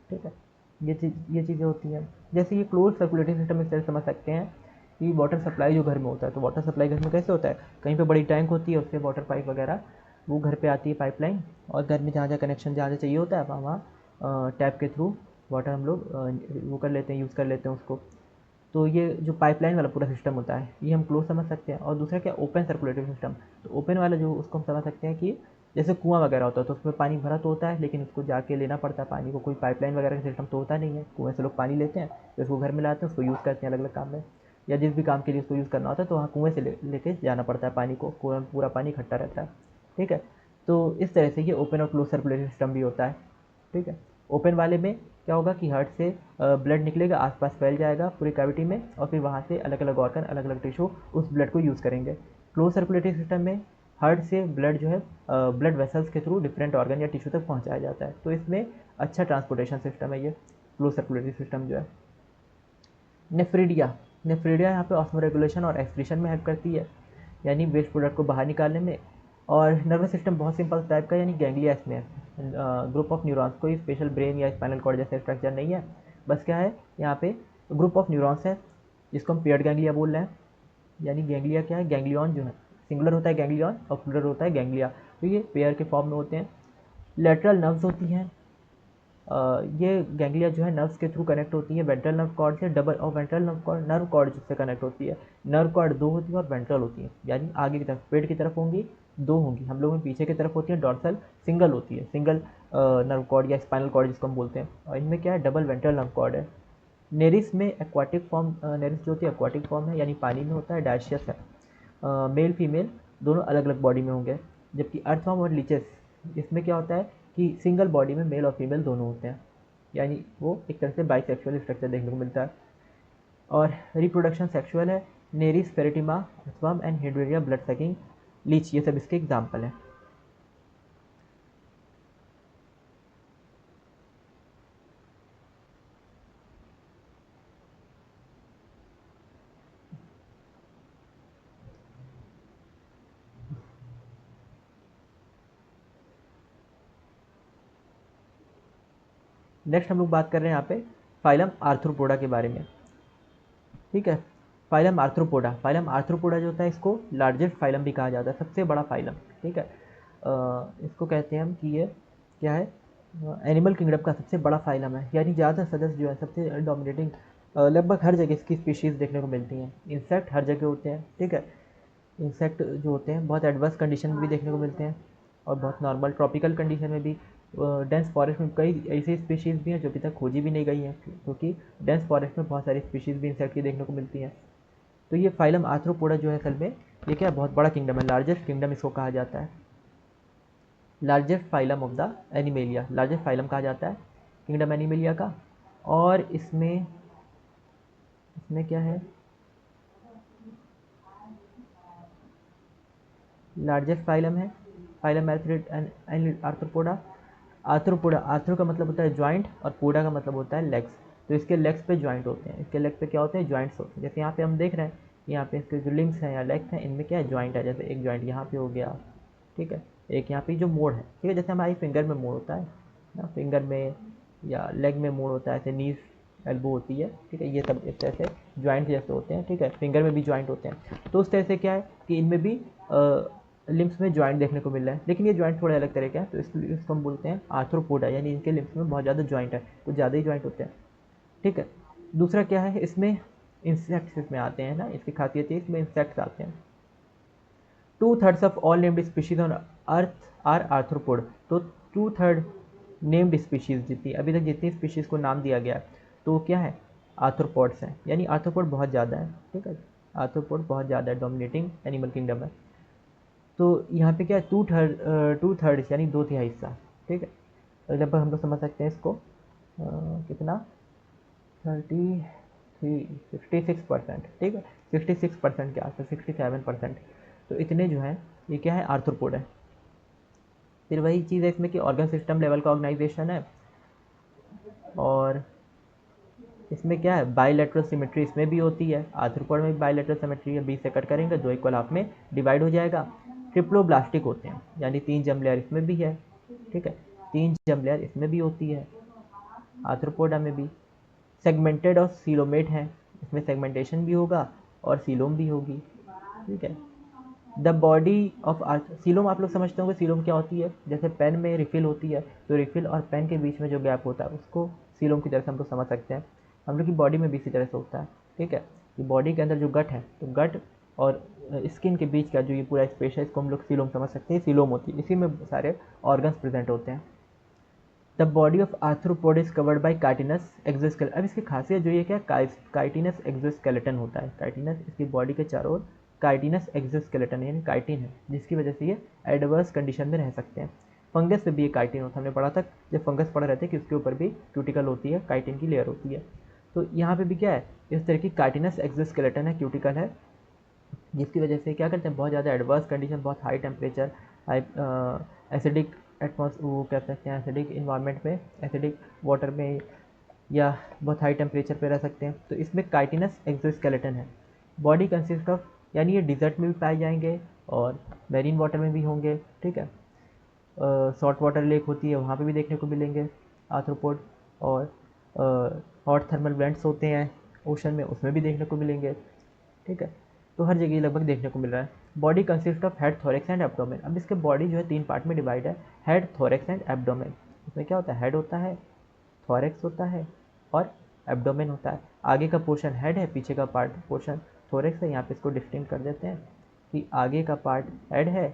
ठीक है, ये चीज़ें होती हैं। जैसे ये क्लोज सर्कुलेटरी सिस्टम इस तरह समझ सकते हैं कि वाटर सप्लाई जो घर में होता है, तो वाटर सप्लाई घर में कैसे होता है, कहीं पे बड़ी टैंक होती है, उससे वाटर पाइप वगैरह वो घर पे आती है पाइपलाइन, और घर में जहाँ जहाँ कनेक्शन जहाँ जहाँ चाहिए होता है वहाँ टैप के थ्रू वाटर हम लोग वो कर लेते हैं, यूज़ कर लेते हैं उसको। तो ये जो पाइपलाइन वाला पूरा सिस्टम होता है ये हम क्लोज समझ सकते हैं। और दूसरा क्या, ओपन सर्कुलेटरी सिस्टम। तो ओपन वाला जो उसको हम समझ सकते हैं कि जैसे कुआं वगैरह होता है तो उसमें पानी भरा तो होता है, लेकिन उसको जाके लेना पड़ता है पानी को, कोई पाइपलाइन वगैरह का सिस्टम तो होता नहीं है। कुएं से लोग पानी लेते हैं, फिर उसको घर में लाते हैं, उसको यूज़ करते हैं अलग अलग काम में, या जिस भी काम के लिए उसको यूज़ करना होता है तो वहाँ कुएँ से लेके जाना पड़ता है पानी को, कुएँ में पूरा पानी इकट्ठा रहता है, ठीक है। तो इस तरह से ये ओपन और क्लोज सर्कुलेटरी सिस्टम भी होता है, ठीक है। ओपन वाले में क्या होगा कि हार्ट से ब्लड निकलेगा, आसपास फैल जाएगा पूरी कैविटी में, और फिर वहाँ से अलग अलग ऑर्गन, अलग अलग टिश्यू उस ब्लड को यूज़ करेंगे। क्लोज सर्कुलेटरी सिस्टम में हार्ट से ब्लड जो है ब्लड वेसल्स के थ्रू डिफरेंट ऑर्गन या टिश्यू तक पहुँचाया जाता है। तो इसमें अच्छा ट्रांसपोर्टेशन सिस्टम है ये क्लोज सर्कुलेटरी सिस्टम जो है। नेफ्रिडिया, नेफ्रिडिया यहाँ पे ऑस्मो रेगुलेशन और एक्सक्रीशन में हेल्प करती है, यानी वेस्ट प्रोडक्ट को बाहर निकालने में। और नर्वस सिस्टम बहुत सिंपल टाइप का, यानी गैंग्लिया इसमें ग्रुप ऑफ न्यूरॉन्स, कोई स्पेशल ब्रेन या स्पाइनल कॉर्ड जैसे स्ट्रक्चर नहीं है, बस क्या है यहाँ पे ग्रुप ऑफ न्यूरॉन्स है जिसको हम पेयर्ड गैंग्लिया बोल रहे हैं। यानी गैंग्लिया क्या है, गैंग्लियन जो है सिंगुलर होता है गैंग्लियन, और प्लूरल होता है गैंग्लिया, तो ये पेयर के फॉर्म में होते हैं। लेटरल नर्व्स होती हैं, ये गैंग्लिया जो है नर्व्स के थ्रू कनेक्ट होती है वेंट्रल नर्व कॉर्ड से, डबल, और वेंट्रल नर्व कॉर्ड जिससे कनेक्ट होती है। नर्व कॉर्ड 2 होती है और वेंट्रल होती है, यानी आगे की तरफ पेट की तरफ होंगी 2 होंगी, हम लोगों में पीछे की तरफ होती है डॉर्सल सिंगल होती है, सिंगल नर्व कॉर्ड या स्पाइनल कॉर्ड जिसको हम बोलते हैं। और इनमें क्या है, डबल वेंट्रल नर्व कॉर्ड है। नेरिस में एक्वाटिक फॉर्म, नेरिस जो होती है एक्वाटिक फॉर्म है, यानी पानी में होता है, डायशियस है। मेल फीमेल दोनों अलग अलग बॉडी में होंगे। जबकि अर्थवर्म और लीचेस, इसमें क्या होता है कि सिंगल बॉडी में मेल और फीमेल दोनों होते हैं, यानी वो एक तरह से बाइसेक्सुअल स्ट्रक्चर देखने को मिलता है। और रिप्रोडक्शन सेक्सुअल है। Nereis, Pheretima, earthworm and Hirudinaria, blood sucking leech, ये सब इसके एग्जाम्पल हैं। नेक्स्ट हम लोग बात कर रहे हैं यहाँ पे फाइलम आर्थ्रोपोडा के बारे में, ठीक है। फाइलम आर्थ्रोपोडा, फाइलम आर्थ्रोपोडा जो होता है इसको लार्जेस्ट फाइलम भी कहा जाता है, सबसे बड़ा फाइलम, ठीक है। इसको कहते हैं हम कि ये क्या है, एनिमल किंगडम का सबसे बड़ा फाइलम है, यानी ज़्यादा सदस्य जो है सबसे डोमिनेटिंग, लगभग हर जगह इसकी स्पीशीज़ देखने को मिलती हैं। इंसेक्ट हर जगह होते हैं, ठीक है। इंसेक्ट जो होते हैं बहुत एडवर्स कंडीशन में भी देखने को मिलते हैं, और बहुत नॉर्मल ट्रॉपिकल कंडीशन में भी। डेंस फॉरेस्ट में कई ऐसी स्पीशीज़ भी हैं जो अभी तक खोजी भी नहीं गई हैं, क्योंकि डेंस फॉरेस्ट में बहुत सारी स्पीशीज़ भी इंसेक्ट की देखने को मिलती हैं। तो ये फाइलम आर्थ्रोपोडा जो है असल में ये क्या बहुत बड़ा किंगडम है, लार्जेस्ट किंगडम इसको कहा जाता है, largest phylum of the animalia, largest phylum कहा जाता है किंगडम एनिमेलिया का। और इसमें इसमें क्या है, लार्जेस्ट फाइलम है फाइलम आर्थ्रोपोडा। आर्थ्रोपोडा, आर्थ्रो का मतलब होता है जॉइंट, और पोडा का मतलब होता है लेग्स। तो इसके लेग्स पे जॉइंट होते हैं, इसके लेग पे क्या होते हैं, जॉइंट्स होते हैं। जैसे यहाँ पे हम देख रहे हैं, यहाँ पे इसके जो लिम्स हैं या लेग्स हैं इनमें क्या है, जॉइंट है। जैसे एक जॉइंट यहाँ पे हो गया, ठीक है, एक यहाँ पे जो मोड़ है, ठीक है, जैसे हमारी फिंगर में मोड़ होता है ना, फिंगर में या लेग में मोड़ होता है, ऐसे नीज एल्बो होती है, ठीक है, ये सब इस तरह से जॉइंट जैसे होते हैं, ठीक है, फिंगर में भी जॉइंट होते हैं। तो उस तरह से क्या है कि इनमें भी लिम्स में जॉइंट देखने को मिल रहा है, लेकिन ये जॉइंट थोड़े अलग तरह के हैं, तो इसको हम बोलते हैं आर्थ्रोपोडा, यानी इनके लिम्स में बहुत ज़्यादा जॉइंट है, कुछ ज़्यादा ही जॉइंट होते हैं, ठीक है। दूसरा क्या है, इसमें इंसेक्ट्स इसमें आते हैं ना, इसकी खासियत है इसमें इंसेक्ट्स आते हैं। 2/3 of all named species on earth are arthropod. तो 2/3 नेम्ड स्पीशीज, जितनी अभी तक जितनी स्पीशीज़ को नाम दिया गया तो वो क्या है, आर्थ्रोपोड्स हैं, यानी आर्थ्रोपोड बहुत ज़्यादा है, ठीक है, आर्थ्रोपोड बहुत ज़्यादा है, डोमिनेटिंग एनिमल किंगडम है। तो यहाँ पे क्या है, 2/3 यानी 2/3 हिस्सा, ठीक है, लगभग हम लोग समझ सकते हैं इसको कितना 66%, ठीक है, 66% के आसपास, 67%। तो इतने जो हैं ये क्या है, आर्थ्रोपोड है। फिर वही चीज़ है इसमें कि ऑर्गन सिस्टम लेवल का ऑर्गेनाइजेशन है, और इसमें क्या है, बाइलेटरल सिमेट्री इसमें भी होती है, आर्थ्रोपोड में भी बाइलेटरल सिमेट्री है, 20 से कट करेंगे 2 इक्वल हाफ में डिवाइड हो जाएगा। ट्रिप्लोब्लास्टिक होते हैं, यानी 3 जर्म लेयर इसमें भी है, ठीक है, 3 जर्म लेयर इसमें भी होती है, आर्थ्रोपोडा में भी। सेगमेंटेड और सीलोमेट हैं, इसमें सेगमेंटेशन भी होगा और सीलोम भी होगी, ठीक है। The body of earth, coelom आप लोग समझते होंगे सीलोम क्या होती है, जैसे पेन में रिफिल होती है, तो रिफिल और पेन के बीच में जो गैप होता है उसको सीलोम की तरह से हम लोग समझ सकते हैं। हम लोग की बॉडी में भी इसी तरह से होता है, ठीक है, कि बॉडी के अंदर जो गट है, तो गट और स्किन के बीच का जो ये पूरा स्पेस है, इसको हम लोग सीलोम समझ सकते हैं, सीलोम होती है, इसी में सारे ऑर्गन्स प्रेजेंट होते हैं। The body of arthropod is covered by chitinous exoskeleton. अब इसकी खासियत जो ये क्या, काइटिनस एक्सोस्केलेटन होता है, काइटिनस इसकी बॉडी के चारों ओर काइटिनस एक्सोस्केलेटन यानी काइटिन है, जिसकी वजह से ये एडवर्स कंडीशन में रह सकते हैं। फंगस पे भी ये काइटिन होता है, हमने पढ़ा था जब फंगस पढ़ रहे थे कि उसके ऊपर भी क्यूटिकल होती है, काइटिन की लेयर होती है। तो यहाँ पे भी क्या है, इस तरह की काइटिनस एक्सोस्केलेटन है, क्यूटिकल है, जिसकी वजह से क्या करते हैं, बहुत ज़्यादा एडवर्स कंडीशन, बहुत हाई टेम्परेचर, हाई एसिडिक वो कह सकते हैं, एसिडिक इन्वायरमेंट में, एसिडिक वाटर में, या बहुत हाई टेम्परेचर पे रह सकते हैं। तो इसमें काइटिनस एक्सोस्केलेटन है। बॉडी कंसिस्ट ऑफ, यानी ये डिजर्ट में भी पाए जाएंगे और मैरीन वाटर में भी होंगे, ठीक है, सॉल्ट वाटर लेक होती है वहाँ पे भी देखने को मिलेंगे आर्थ्रोपोड, और हॉट थर्मल वेंट्स होते हैं ओशन में, उसमें भी देखने को मिलेंगे, ठीक है, तो हर जगह लगभग देखने को मिल रहा है। Body consist of head, thorax and abdomen. अब इसके बॉडी जो है 3 पार्ट में डिवाइड है, हेड, थोरेक्स एंड एब्डोमेन। इसमें क्या होता है, हेड होता है, थोरेक्स होता है और एब्डोमेन होता है। आगे का पोर्शन हेड है, पीछे का पार्ट पोर्शन थोरेक्स है। यहाँ पे इसको डिस्टिंक्ट कर देते हैं कि आगे का पार्ट हेड है,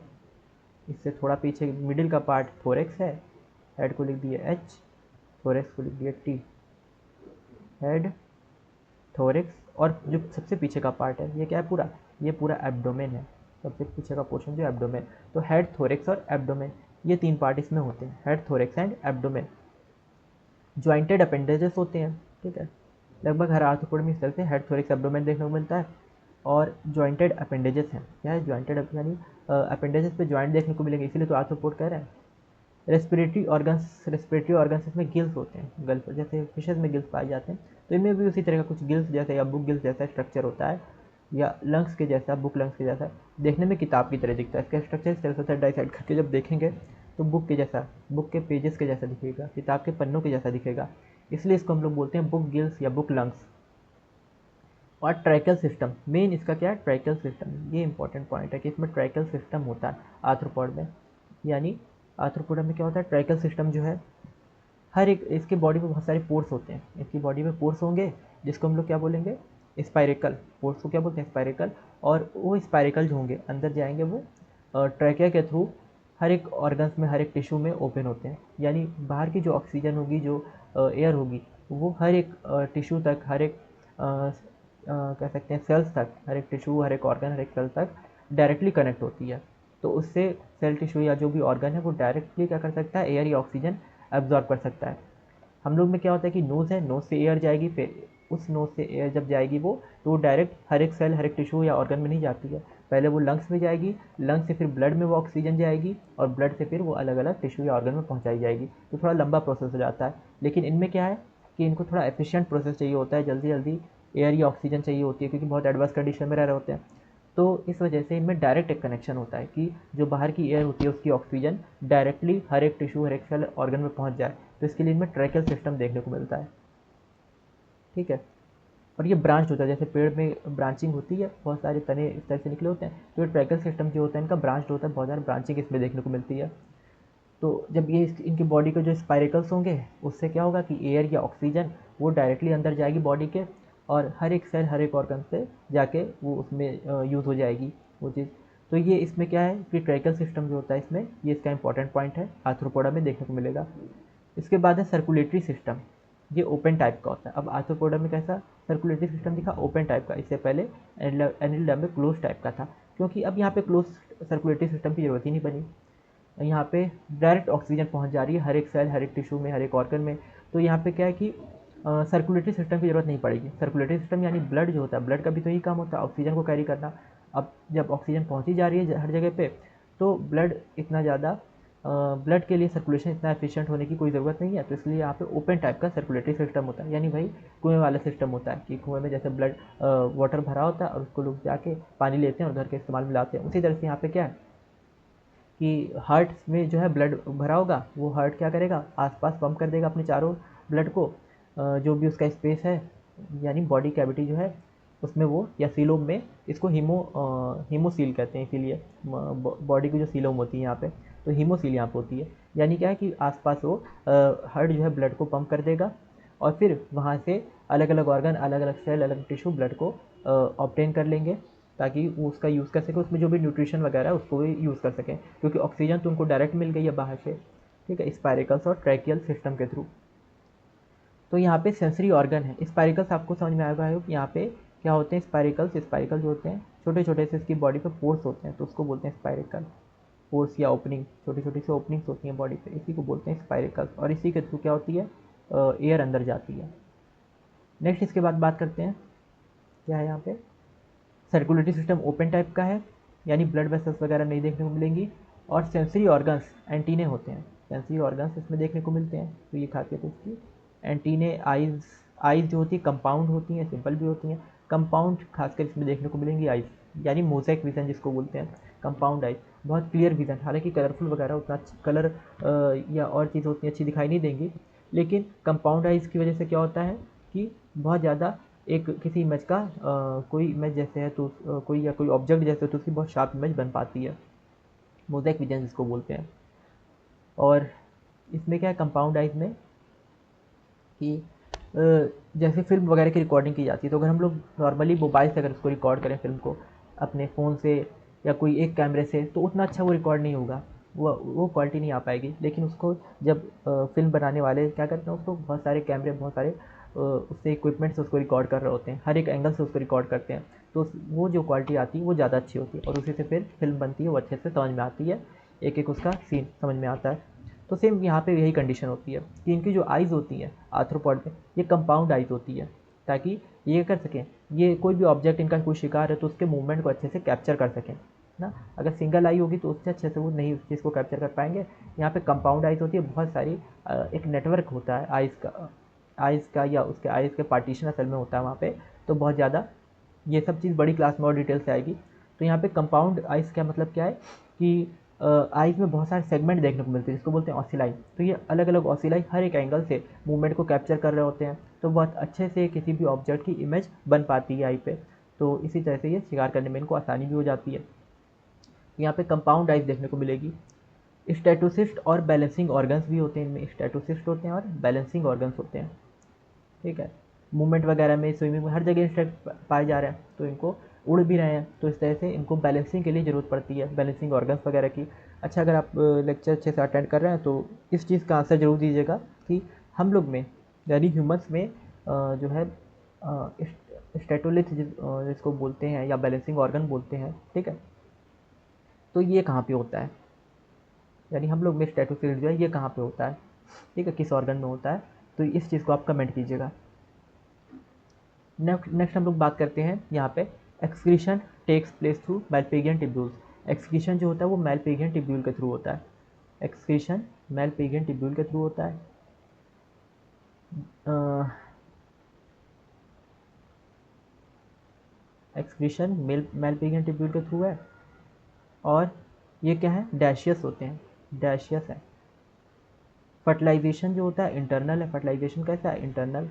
इससे थोड़ा पीछे मिडिल का पार्ट थोरेक्स है, हेड को लिख दिया एच, थोरेक्स को लिख दिया टी, हेड, थोरेक्स, और जो सबसे पीछे का पार्ट है ये क्या है, पूरा ये पूरा एब्डोमेन है, सबसे पीछे का पोर्शन जो एब्डोमेन। तो हेड, थोरेक्स और एब्डोमेन, ये 3 पार्ट इसमें होते हैं, head, thorax and abdomen. Jointed appendages होते हैं, ठीक है, लगभग हर आर्थ्रोपोड में इस तरह से हेड, थोरेक्स, एब्डोमेन देखने को मिलता है। और ज्वाइंटेड अपेंडेजेस हैं, क्या है ज्वाइंटेड, यानी अपेंडेजेस पे ज्वाइंट देखने को मिलेंगे, इसीलिए तो आर्थ्रोपोड कह रहे हैं। रेस्पिरेटरी ऑर्गन्स इसमें गिल्स होते हैं, गल्फ जैसे फिशेज में गिल्स पाए जाते हैं, तो इनमें भी उसी तरह का कुछ गिल्स जैसा या बुक गिल्स जैसा स्ट्रक्चर होता है, या लंग्स के जैसा, बुक लंग्स के जैसा, देखने में किताब की तरह दिखता है। इसका स्ट्रक्चर इस तरह से होता है, डाइसाइड करके जब देखेंगे तो बुक के जैसा, बुक के पेजेस के जैसा दिखेगा, किताब के पन्नों के जैसा दिखेगा, इसलिए इसको हम लोग बोलते हैं बुक गिल्स या बुक लंग्स। और ट्रैकल सिस्टम, मेन इसका क्या है, ट्रैकल सिस्टम, ये इंपॉर्टेंट पॉइंट है कि इसमें ट्रैकल सिस्टम होता है आर्थ्रोपोड में। यानी आर्थ्रोपोड में क्या होता है, ट्रैकल सिस्टम जो है, हर एक इसके बॉडी में बहुत सारे पोर्स होते हैं, इसकी बॉडी में पोर्स होंगे, जिसको हम लोग क्या बोलेंगे, स्पायरिकल, पोर्स को क्या बोलते हैं, स्पायरिकल। और वो स्पायरिकल जो होंगे अंदर जाएंगे, वो ट्रैकिया के थ्रू हर एक ऑर्गन्स में, हर एक टिश्यू में ओपन होते हैं, यानी बाहर की जो ऑक्सीजन होगी, जो एयर होगी, वो हर एक टिश्यू तक, हर एक कह सकते हैं सेल्स तक, हर एक टिश्यू, हर एक ऑर्गन, हर एक सेल तक डायरेक्टली कनेक्ट होती है। तो उससे सेल, टिश्यू या जो भी ऑर्गन है वो डायरेक्टली क्या कर सकता है, एयर या ऑक्सीजन एब्जॉर्ब कर सकता है। हम लोग में क्या होता है कि नोज़ है, नोज़ से एयर जाएगी, फिर उस नोज़ से एयर जब जाएगी वो, तो वो डायरेक्ट हर एक सेल, हर एक टिश्यू या ऑर्गन में नहीं जाती है, पहले वो लंग्स में जाएगी, लंग्स से फिर ब्लड में वो ऑक्सीजन जाएगी, और ब्लड से फिर वो अलग अलग टिश्यू या ऑर्गन में पहुंचाई जाएगी। तो थोड़ा लंबा प्रोसेस हो जाता है, लेकिन इनमें क्या है कि इनको थोड़ा एफिशिएंट प्रोसेस चाहिए होता है, जल्दी जल्दी एयर या ऑक्सीजन चाहिए होती है, क्योंकि बहुत एडवर्स कंडीशन में रह रहे होते हैं। तो इस वजह से इनमें डायरेक्ट एक कनेक्शन होता है कि जो बाहर की एयर होती है उसकी ऑक्सीजन डायरेक्टली हर एक टिश्यू, हर एक सेल, ऑर्गन में पहुंच जाए। तो इसके लिए इनमें ट्रैकियल सिस्टम देखने को मिलता है। ठीक है। और ये ब्रांच होता है, जैसे पेड़ में ब्रांचिंग होती है, बहुत सारे तने इस तरह से निकले होते हैं, तो ये ट्रैकल सिस्टम जो होता है इनका ब्रांच होता है, बहुत सारे ब्रांचिंग इसमें देखने को मिलती है। तो जब ये इनकी बॉडी के जो स्पाइरिकल्स होंगे उससे क्या होगा कि एयर या ऑक्सीजन वो डायरेक्टली अंदर जाएगी बॉडी के, और हर एक सेल हर एक ऑर्गन से जाके वो उसमें यूज़ हो जाएगी वो चीज़। तो ये इसमें क्या है कि ट्रैकल सिस्टम जो होता है इसमें, ये इसका इंपॉर्टेंट पॉइंट है, आर्थ्रोपोडा में देखने को मिलेगा। इसके बाद है सर्कुलेटरी सिस्टम, ये ओपन टाइप का होता है। अब आर्थ्रोपोडा में कैसा सर्कुलेटरी सिस्टम दिखा, ओपन टाइप का। इससे पहले एनिलिडा में क्लोज टाइप का था, क्योंकि अब यहाँ पे क्लोज सर्कुलेटरी सिस्टम की जरूरत ही नहीं बनी। यहाँ पे डायरेक्ट ऑक्सीजन पहुँच जा रही है हर एक सेल हर एक टिश्यू में हर एक ऑर्गन में। तो यहाँ पे क्या है कि सर्कुलेटरी सिस्टम की ज़रूरत नहीं पड़ेगी। सर्कुलेटरी सिस्टम यानी ब्लड जो होता है, ब्लड का भी तो यही काम होता है ऑक्सीजन को कैरी करना। अब जब ऑक्सीजन पहुँची जा रही है हर जगह पे, तो ब्लड इतना ज़्यादा ब्लड के लिए सर्कुलेशन इतना एफिशिएंट होने की कोई ज़रूरत नहीं है। तो इसलिए यहाँ पे ओपन टाइप का सर्कुलेटरी सिस्टम होता है, यानी भाई कुएँ वाला सिस्टम होता है कि कुएँ में जैसे ब्लड वाटर भरा होता है और उसको लोग जाके पानी लेते हैं और घर के इस्तेमाल में लाते हैं, उसी तरह से यहाँ पे क्या है कि हार्ट में जो है ब्लड भरा होगा, वो हार्ट क्या करेगा, आसपास पंप कर देगा अपने चारों ब्लड को, जो भी उसका स्पेस है यानी बॉडी कैविटी जो है उसमें वो, या सीलोम में, इसको हीमोसील कहते हैं। इसीलिए बॉडी की जो सीलोम होती है यहाँ पे, तो हीमोसील यहाँ पे होती है। यानी क्या है कि आसपास वो हार्ट जो है ब्लड को पंप कर देगा, और फिर वहाँ से अलग अलग ऑर्गन अलग अलग सेल अलग टिश्यू ब्लड को ऑब्टेन कर लेंगे, ताकि वो उसका यूज़ कर सके, उसमें जो भी न्यूट्रिशन वगैरह है उसको भी यूज़ कर सकें, क्योंकि ऑक्सीजन तो उनको डायरेक्ट मिल गई है बाहर से, ठीक है, स्पायरिकल्स और ट्रैकियल सिस्टम के थ्रू। तो यहाँ पे सेंसरी ऑर्गन है। स्पायरिकल्स आपको समझ में आएगा कि यहाँ पे क्या होते हैं स्पायरिकल्स। स्पायरिकल जो होते हैं छोटे छोटे से इसकी बॉडी पे पोर्स होते हैं, तो उसको बोलते हैं स्पायरिकल पोर्स या ओपनिंग, छोटी छोटी सी ओपनिंग्स होती हैं बॉडी पे, इसी को बोलते हैं स्पायरिकल्स। और इसी के थ्रू क्या होती है, एयर अंदर जाती है। नेक्स्ट इसके बाद बात करते हैं क्या है यहाँ पे, सर्कुलेटरी सिस्टम ओपन टाइप का है, यानी ब्लड वेसल्स वगैरह नहीं देखने को मिलेंगी। और सेंसरी ऑर्गन्स एंटीने होते हैं, सेंसरी ऑर्गन्स इसमें देखने को मिलते हैं। तो ये खासियत है इसकी, एंटीने। आइज़, आइज़ जो होती है कंपाउंड होती हैं, सिंपल भी होती हैं। कंपाउंड खासकर इसमें देखने को मिलेंगी आइज़, यानी मोज़ेक विजन जिसको बोलते हैं, कंपाउंड आइज। बहुत क्लियर विजन, हालांकि कलरफुल वगैरह उतना कलर या और चीज़ उतनी अच्छी दिखाई नहीं देंगी, लेकिन कंपाउंड आइज की वजह से क्या होता है कि बहुत ज़्यादा एक किसी इमेज का कोई इमेज जैसे है तो कोई या कोई ऑब्जेक्ट जैसे तो उसकी बहुत शार्प इमेज बन पाती है, मोज़ेक विजन जिसको बोलते हैं। और इसमें क्या है कंपाउंड आइज में कि जैसे फिल्म वगैरह की रिकॉर्डिंग की जाती है, तो अगर हम लोग नॉर्मली मोबाइल से अगर उसको रिकॉर्ड करें फिल्म को अपने फ़ोन से या कोई एक कैमरे से, तो उतना अच्छा वो रिकॉर्ड नहीं होगा, वो क्वालिटी नहीं आ पाएगी। लेकिन उसको जब फिल्म बनाने वाले क्या करते हैं, उसको बहुत सारे कैमरे बहुत सारे उससे इक्विपमेंट से उसको रिकॉर्ड कर रहे होते हैं, हर एक एंगल से उसको रिकॉर्ड करते हैं, तो वो जो क्वालिटी आती है वो ज़्यादा अच्छी होती है, और उसी से फिर फिल्म बनती है, वो अच्छे से समझ में आती है, एक एक उसका सीन समझ में आता है। तो सेम यहाँ पे यही कंडीशन होती है कि इनकी जो आइज़ होती हैं आर्थ्रोपॉड में, ये कंपाउंड आइज़ होती है, ताकि ये कर सकें, ये कोई भी ऑब्जेक्ट इनका कोई शिकार है तो उसके मूवमेंट को अच्छे से कैप्चर कर सकें ना। अगर सिंगल आई होगी तो उससे अच्छे से वो नहीं उस चीज़ को कैप्चर कर पाएंगे। यहाँ पे कंपाउंड आइज़ होती है, बहुत सारी एक नेटवर्क होता है आइज़ का या उसके आइज़ के पार्टीशन असल में होता है वहाँ पे। तो बहुत ज़्यादा ये सब चीज़ बड़ी क्लास में और डिटेल से आएगी। तो यहाँ पे कंपाउंड आइज़ का मतलब क्या है कि आइज़ में बहुत सारे सेगमेंट देखने को मिलते हैं, जिसको बोलते हैं ऑसिलाई। तो ये अलग अलग ऑसिलाई हर एक एंगल से मूवमेंट को कैप्चर कर रहे होते हैं, तो बहुत अच्छे से किसी भी ऑब्जेक्ट की इमेज बन पाती है आई पे। तो इसी तरह से ये शिकार करने में इनको आसानी भी हो जाती है। यहाँ पे कंपाउंड आइज़ देखने को मिलेगी। स्टैटोसिस्ट और बैलेंसिंग ऑर्गन्स भी होते हैं इनमें, स्टैटोसिस्ट होते हैं और बैलेंसिंग ऑर्गन्स होते हैं, ठीक है। मूवमेंट वगैरह में, स्विमिंग में, हर जगह इंस्टेक्ट पाए जा रहे हैं, तो इनको उड़ भी रहे हैं, तो इस तरह से इनको बैलेंसिंग के लिए ज़रूरत पड़ती है, बैलेंसिंग ऑर्गन्स वगैरह की। अच्छा, अगर आप लेक्चर अच्छे से अटेंड कर रहे हैं तो इस चीज़ का आंसर ज़रूर दीजिएगा कि हम लोग में यानी ह्यूमंस में जो है स्टेटोलिथ जिसको बोलते हैं या बैलेंसिंग ऑर्गन बोलते हैं, ठीक है, तो ये कहाँ पे होता है, यानी हम लोग में स्टेटोसिल जो है ये कहाँ पे होता है, ठीक है, किस ऑर्गन में होता है, तो इस चीज़ को आप कमेंट कीजिएगा। नेक्स्ट हम लोग बात करते हैं यहाँ पे excretion takes place through Malpighian tubules. Excretion जो होता है वो मैलपिगियन टिब्यूल के थ्रू होता है, एक्सक्रीशन मैलपिगियन टिब्यूल के थ्रू होता है। एक्सक्रीशन मैलपिगियन टिब्यूल के थ्रू है, और ये क्या है डैशियस होते हैं, डैशियस है। फर्टिलाइजेशन जो होता है इंटरनल है, फर्टिलाइजेशन कैसा है इंटरनल,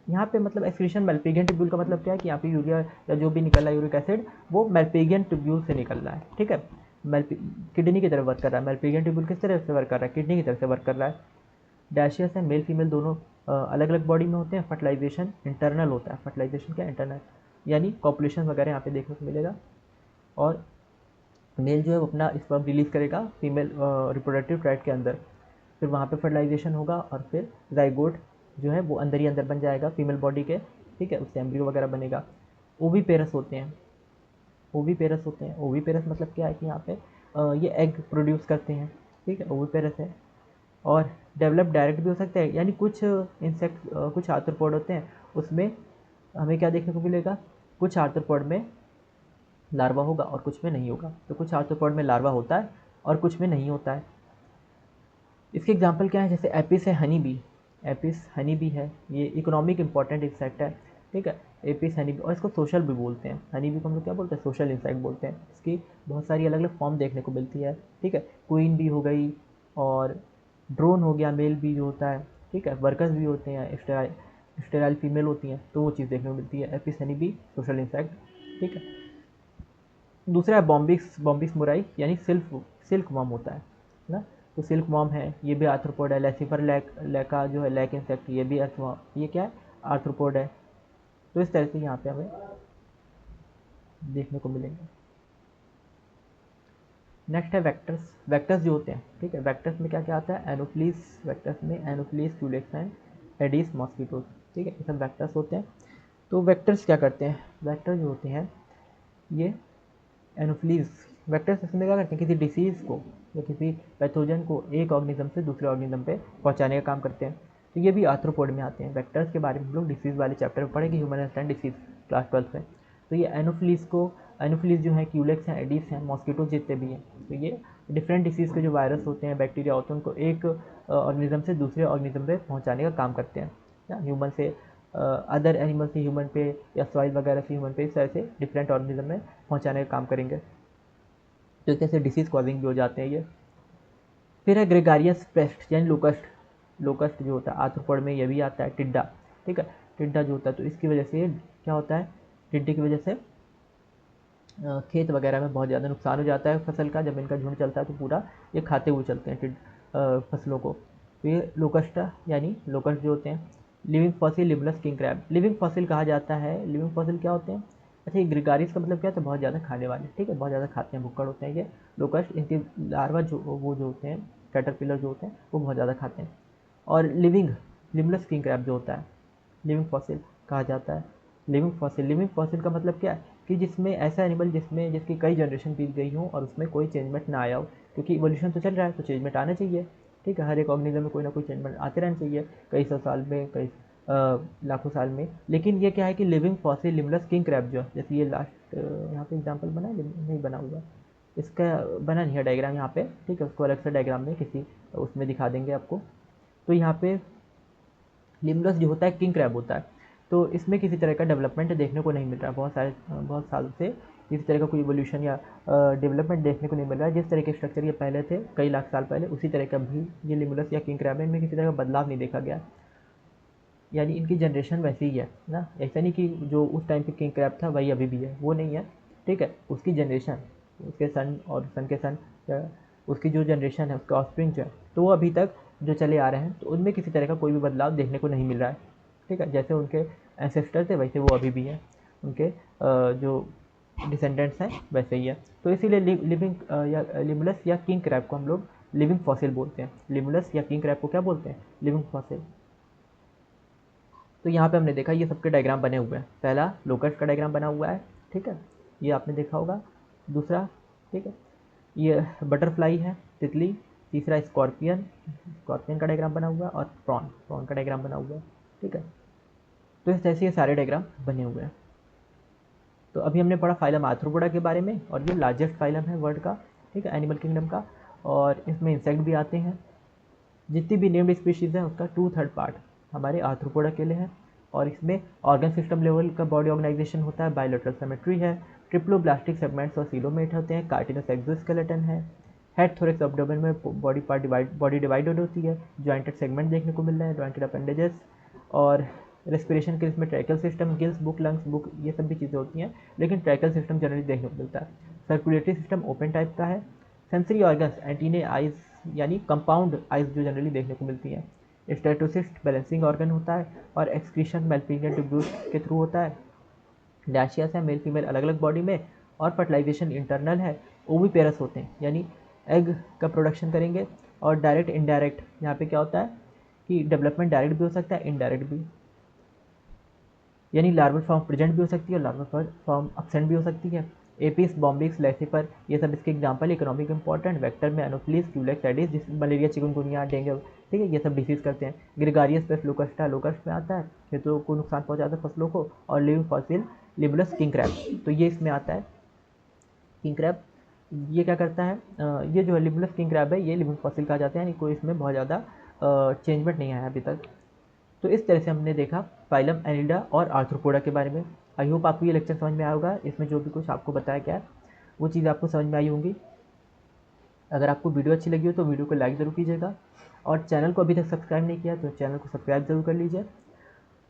यहाँ पे मतलब एक्सक्रीशन मेल्पिगियन ट्यूब्यूल का मतलब क्या है कि यहाँ पे यूरिया या जो भी निकल रहा है यूरिक एसिड वो मेल्पिगियन ट्यूब्यूल से निकल रहा है, ठीक है। किडनी की तरफ वर्क कर रहा है। मेल्पिगियन ट्यूब्यूल किस तरह से वर्क कर रहा है, किडनी की तरफ से वर्क कर रहा है। डैशियस है, मेल फीमेल दोनों अलग अलग बॉडी में होते हैं। फर्टिलाइजेशन इंटरनल होता है। फर्टिलाइजेशन क्या, इंटरनल, यानी कॉपुलेशन वगैरह यहाँ पे देखने को मिलेगा। और मेल जो है वो अपना स्पर्म रिलीज करेगा फीमेल रिप्रोडक्टिव ट्रैक्ट के अंदर, फिर वहाँ पे फर्टिलाइजेशन होगा और फिर जाइगोट जो है वो अंदर ही अंदर बन जाएगा फीमेल बॉडी के, ठीक है, उससे एम्ब्रियो वगैरह बनेगा। ओवी पेरस होते हैं, ओवी पेरस होते हैं। ओवी पेरस मतलब क्या है कि यहाँ पे ये एग प्रोड्यूस करते हैं, ठीक है, ओवी पेरस है। और डेवलप डायरेक्ट भी हो सकता है, यानी कुछ इंसेक्ट कुछ आर्थ्रोपोड होते हैं उसमें हमें क्या देखने को मिलेगा, कुछ आर्थ्रोपोड में लार्वा होगा और कुछ में नहीं होगा। तो कुछ आर्थ्रोपोड में लार्वा होता है और कुछ में नहीं होता है। इसके एग्जांपल क्या है, जैसे एपिस है, honey bee, Apis honey bee है, ये इकोनॉमिक इंपॉर्टेंट इंसेक्ट है, ठीक है, एपिस हनी बी। और इसको सोशल भी बोलते हैं, हनी बी को हम लोग क्या बोलते हैं, सोशल इंसेक्ट बोलते हैं। इसकी बहुत सारी अलग अलग फॉर्म देखने को मिलती है, ठीक है, क्वीन बी हो गई और ड्रोन हो गया, मेल बी जो होता है, ठीक है, वर्कर्स भी होते हैं, स्टेराइल फीमेल होती हैं, तो वो चीज़ देखने को मिलती है। Apis honey bee social insect, ठीक है। दूसरा है बॉम्बिक्स, बॉम्बिक्स मुराई, यानी सिल्क वॉर्म होता है ना। तो सिल्क वॉर्म है, ये भी आर्थ्रोपोड है। लेसिफर लैका जो है लैक इंसेक्ट, ये भी ये क्या है, आर्थ्रोपोड है। तो इस तरह से यहाँ पे हमें देखने को मिलेंगे। नेक्स्ट है वेक्टर्स, वेक्टर्स जो होते हैं, ठीक है, वेक्टर्स में क्या क्या आता है, एनोफ्लीस, वेक्टर्स में एनोफ्लीस, क्यूलेक्स एंड एडिस मॉस्किटोज, ठीक है, ये सब वेक्टर्स होते हैं। तो वेक्टर्स क्या करते हैं, वेक्टर जो होते हैं ये एनोफ्लीज, वेक्टर्स इसमें क्या करते हैं, किसी डिसीज़ को या किसी पैथोजन को एक ऑर्गेनिज्म से दूसरे ऑर्गेनिज्म पे पहुंचाने का काम करते हैं। तो ये भी आर्थ्रोपोड में आते हैं। वेक्टर्स के बारे में हम लोग डिसीज़ वाले चैप्टर में पढ़ेंगे, human health and disease, class 12 में। तो ये एनोफ्लीज जो है, क्यूलेक्स हैं, एडिस हैं, मॉस्किटो जितने भी हैं, तो ये डिफरेंट डिसीज़ के जो वायरस होते हैं, बैक्टीरिया होते हैं, उनको एक ऑर्गेनिज्म से दूसरे ऑर्गेनिज्म पे पहुँचाने का काम करते हैं, या ह्यूमन से अदर एनिमल से ह्यूमन पे या सॉइल वगैरह से ह्यूमन पे, इस तरह से डिफरेंट ऑर्गेनिज्म में पहुँचाने का काम करेंगे। तो एक तरह से डिसीज़ कॉजिंग भी हो जाते हैं ये। फिर है ग्रेगारियस पेस्ट, यानी लोकस्ट, लोकस्ट जो होता है आर्थ्रोपोड में ये भी आता है। टिड्डा, ठीक है, टिड्डा जो होता है, तो इसकी वजह से क्या होता है, टिड्डे की वजह से खेत वगैरह में बहुत ज़्यादा नुकसान हो जाता है फसल का। जब इनका झुंड चलता है तो पूरा ये खाते हुए चलते हैं फसलों को। तो ये लोकस्ट, यानी लोकस्ट जो होते हैं। Living fossil, Limulus king crab, living fossil कहा जाता है। लिविंग फॉसिल क्या होते हैं, अच्छा, ये ग्रिगारिस का मतलब क्या होता है, बहुत ज़्यादा खाने वाले, ठीक है, बहुत ज़्यादा खाते हैं, भुक्कड़ होते हैं ये लोकस्ट। इनके लार्वा जो वो जो होते हैं, कैटरपिलर जो होते हैं, वो बहुत ज़्यादा खाते हैं। और लिविंग लिबलस किंग क्रैब जो होता है, लिविंग फॉसिल कहा जाता है। लिविंग फॉसिल, लिविंग फॉसिल का मतलब क्या है कि जिसमें ऐसा एनिमल जिसमें जिसकी कई जनरेशन बीत गई हो और उसमें कोई चेंजमेंट ना आया हो, क्योंकि इवोल्यूशन तो चल रहा है तो चेंजमेंट आना चाहिए, ठीक है, हर एक ऑर्गेनिज्म में कोई ना कोई चेंजमेंट आते रहना चाहिए, कई सौ साल में, कई लाखों साल में। लेकिन ये क्या है कि लिविंग फॉसिल लिमलस किंग क्रैब जो, जैसे ये लास्ट यहाँ पे एग्जांपल बना है, नहीं बना हुआ, इसका बना नहीं है डायग्राम यहाँ पे, ठीक है, उसको अलग से डायग्राम में किसी उसमें दिखा देंगे आपको। तो यहाँ पे लिमलस जो होता है किंग क्रैब होता है, तो इसमें किसी तरह का डेवलपमेंट देखने को नहीं मिल रहा है, बहुत साल से किसी तरह का कोई इवोल्यूशन या डेवलपमेंट देखने को नहीं मिल रहा है। जिस तरह के स्ट्रक्चर ये पहले थे कई लाख साल पहले, उसी तरह का भी ये लिमुलस या किंग क्रैब है, इनमें किसी तरह का बदलाव नहीं देखा गया, यानी इनकी जनरेशन वैसी ही है ना। ऐसा नहीं कि जो उस टाइम पे किंग क्रैब था वही अभी भी है, वो नहीं है, ठीक है, उसकी जनरेशन, उसके सन और सन के सन, उसकी जो जनरेशन है, उसका ऑफस्प्रिंग जो है, तो वो अभी तक जो चले आ रहे हैं, तो उनमें किसी तरह का कोई भी बदलाव देखने को नहीं मिल रहा है, ठीक है, जैसे उनके एंसेस्टर थे वैसे वो अभी भी हैं, उनके जो डिसेंडेंट्स हैं वैसे ही है। तो इसीलिए लिविंग या लिमुलस या किंग क्रैब को हम लोग लिविंग फॉसिल बोलते हैं। लिमुलस या किंग क्रैब को क्या बोलते हैं, लिविंग फॉसिल। तो यहाँ पे हमने देखा ये सबके डायग्राम बने हुए हैं। पहला लोकस्ट का डायग्राम बना हुआ है, ठीक है, ये आपने देखा होगा। दूसरा, ठीक है, ये बटरफ्लाई है, तितली। तीसरा स्कॉर्पियन, स्कॉर्पियन का डायग्राम बना हुआ है। और प्रॉन, प्रॉन का डायग्राम बना हुआ है, ठीक है। तो इस तरह से ये सारे डायग्राम बने हुए हैं। तो अभी हमने पढ़ा फाइलम आर्थ्रोपोडा के बारे में, और ये लार्जेस्ट फाइलम है वर्ल्ड का, ठीक है, एनिमल किंगडम का, और इसमें इंसेक्ट भी आते हैं। जितनी भी नेम्ड स्पीशीज़ हैं उसका 2/3 पार्ट हमारे आर्थ्रोपोडा के लिए है। और इसमें ऑर्गन सिस्टम लेवल का बॉडी ऑर्गेनाइजेशन होता है, बायोलेटरल सिमेट्री है, ट्रिप्लोब्लास्टिक सेगमेंट्स और सीलोमेट होते हैं, कार्टिनस एक्सोस्केलेटन है, हेड थोरेक्स एब्डोमेन में बॉडी पार्ट बॉडी डिवाइडेड होती है, जॉइंटेड सेगमेंट देखने को मिल रहे हैं, जॉइंटेड अपेंडेजेस, और रेस्पिरेशन के इसमें tackle system, gills, book, lungs, book, ये सब भी चीज़ें होती हैं, लेकिन ट्रैकल सिस्टम जनरली देखने को मिलता है। सर्कुलेटरी सिस्टम ओपन टाइप का है। सेंसरी ऑर्गन्स एंटीने आइज यानी कंपाउंड आइज जो जनरली देखने को मिलती हैं। स्टेटोसिस्ट बैलेंसिंग ऑर्गन होता है और एक्सक्रीशन मेल्पिंगन ट्यूब्यूल्स के थ्रू होता है। डैशियस है, मेल फीमेल अलग अलग बॉडी में, और फर्टिलाइजेशन इंटरनल है। ओविपेरस होते हैं यानी एग का प्रोडक्शन करेंगे। और डायरेक्ट इनडायरेक्ट, यहाँ पे क्या होता है कि डेवलपमेंट डायरेक्ट भी हो सकता है, इनडायरेक्ट भी, यानी लार्वल फॉर्म प्रेजेंट भी हो सकती है और लार्वल फॉर्म अब्सेंट भी हो सकती है। एपिस, बॉम्बिक्स, लेसिपर, ये सब इसके एग्जांपल। इकोनॉमिक इंपॉर्टेंट वेक्टर में एनोफिलीज, क्यूलेक्स एडिस, जिस मलेरिया, चिकनगुनिया, डेंगू, ठीक है, ये सब डिसीज करते हैं। ग्रेगारियस पेस्ट लोकस्टा, लोकस्ट में आता है, खेतों को नुकसान पहुंचाता है फसलों को। और लिविंग फॉसिल लिबुलस किंग क्रैब, तो ये इसमें आता है। किंग क्रैब ये क्या करता है, ये जो है लिबुलस किंग क्रैब है, ये लिविंग फॉसिल कहा जाता है, यानी कोई इसमें बहुत ज़्यादा चेंजमेंट नहीं आया अभी तक। तो इस तरह से हमने देखा फाइलम एनिलिडा और आर्थ्रोपोडा के बारे में। आई होप आपको ये लेक्चर समझ में आया होगा। इसमें जो भी कुछ आपको बताया गया है वो चीज़ आपको समझ में आई होंगी। अगर आपको वीडियो अच्छी लगी हो तो वीडियो को लाइक ज़रूर कीजिएगा, और चैनल को अभी तक सब्सक्राइब नहीं किया तो चैनल को सब्सक्राइब ज़रूर कर लीजिए,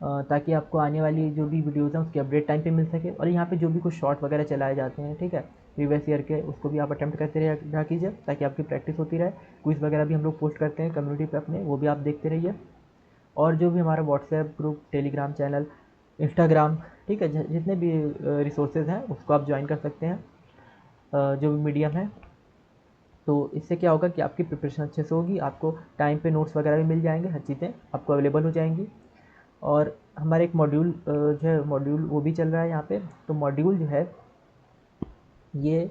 ताकि आपको आने वाली जो भी वीडियोज़ हैं उसकी अपडेट टाइम पे मिल सके। और यहाँ पे जो भी कुछ शॉर्ट वगैरह चलाए जाते हैं, ठीक है, प्रीवियस ईयर के, उसको भी आप अटेम्प्ट करते रहा कीजिए, ताकि आपकी प्रैक्टिस होती रहे। क्विज़ वगैरह भी हम लोग पोस्ट करते हैं कम्युनिटी पे अपने, वो भी आप देखते रहिए। और जो भी हमारा WhatsApp group, Telegram channel, Instagram, ठीक है, जितने भी रिसोर्सेज हैं उसको आप ज्वाइन कर सकते हैं, जो भी मीडियम है। तो इससे क्या होगा कि आपकी प्रिपरेशन अच्छे से होगी, आपको टाइम पे नोट्स वगैरह भी मिल जाएंगे, हर चीज़ें आपको अवेलेबल हो जाएंगी। और हमारा एक मॉड्यूल जो है, मॉड्यूल वो भी चल रहा है यहाँ पे। तो मॉड्यूल जो है ये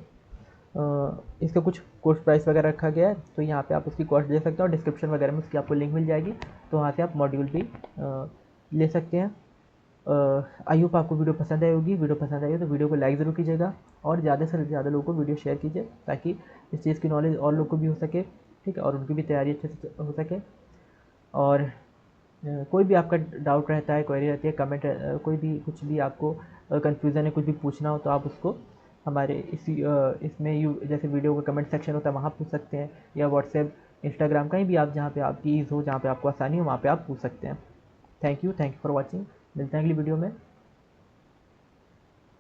इसका कुछ कोर्स प्राइस वगैरह रखा गया है, तो यहाँ पे आप उसकी कॉस्ट दे सकते हो, और डिस्क्रिप्शन वगैरह में उसकी आपको लिंक मिल जाएगी, तो वहाँ से आप मॉड्यूल भी ले सकते हैं। आई होप आपको वीडियो पसंद आई होगी। वीडियो पसंद आई हो तो वीडियो को लाइक ज़रूर कीजिएगा, और ज़्यादा से ज़्यादा लोगों को वीडियो शेयर कीजिए, ताकि इस चीज़ की नॉलेज और लोग को भी हो सके, ठीक है, और उनकी भी तैयारी अच्छे से हो सके। और कोई भी आपका डाउट रहता है, क्वेरी रहती है, कमेंट, कोई भी कुछ भी आपको कन्फ्यूज़न है, कुछ भी पूछना हो, तो आप उसको हमारे इसमें जैसे वीडियो का कमेंट सेक्शन होता है वहाँ पूछ सकते हैं, या व्हाट्सएप, इंस्टाग्राम, कहीं भी आप जहाँ पे आपकी ईज़ हो, जहाँ पे आपको आसानी हो, वहाँ पे आप पूछ सकते हैं। Thank you for watching. मिलते हैं अगली वीडियो में।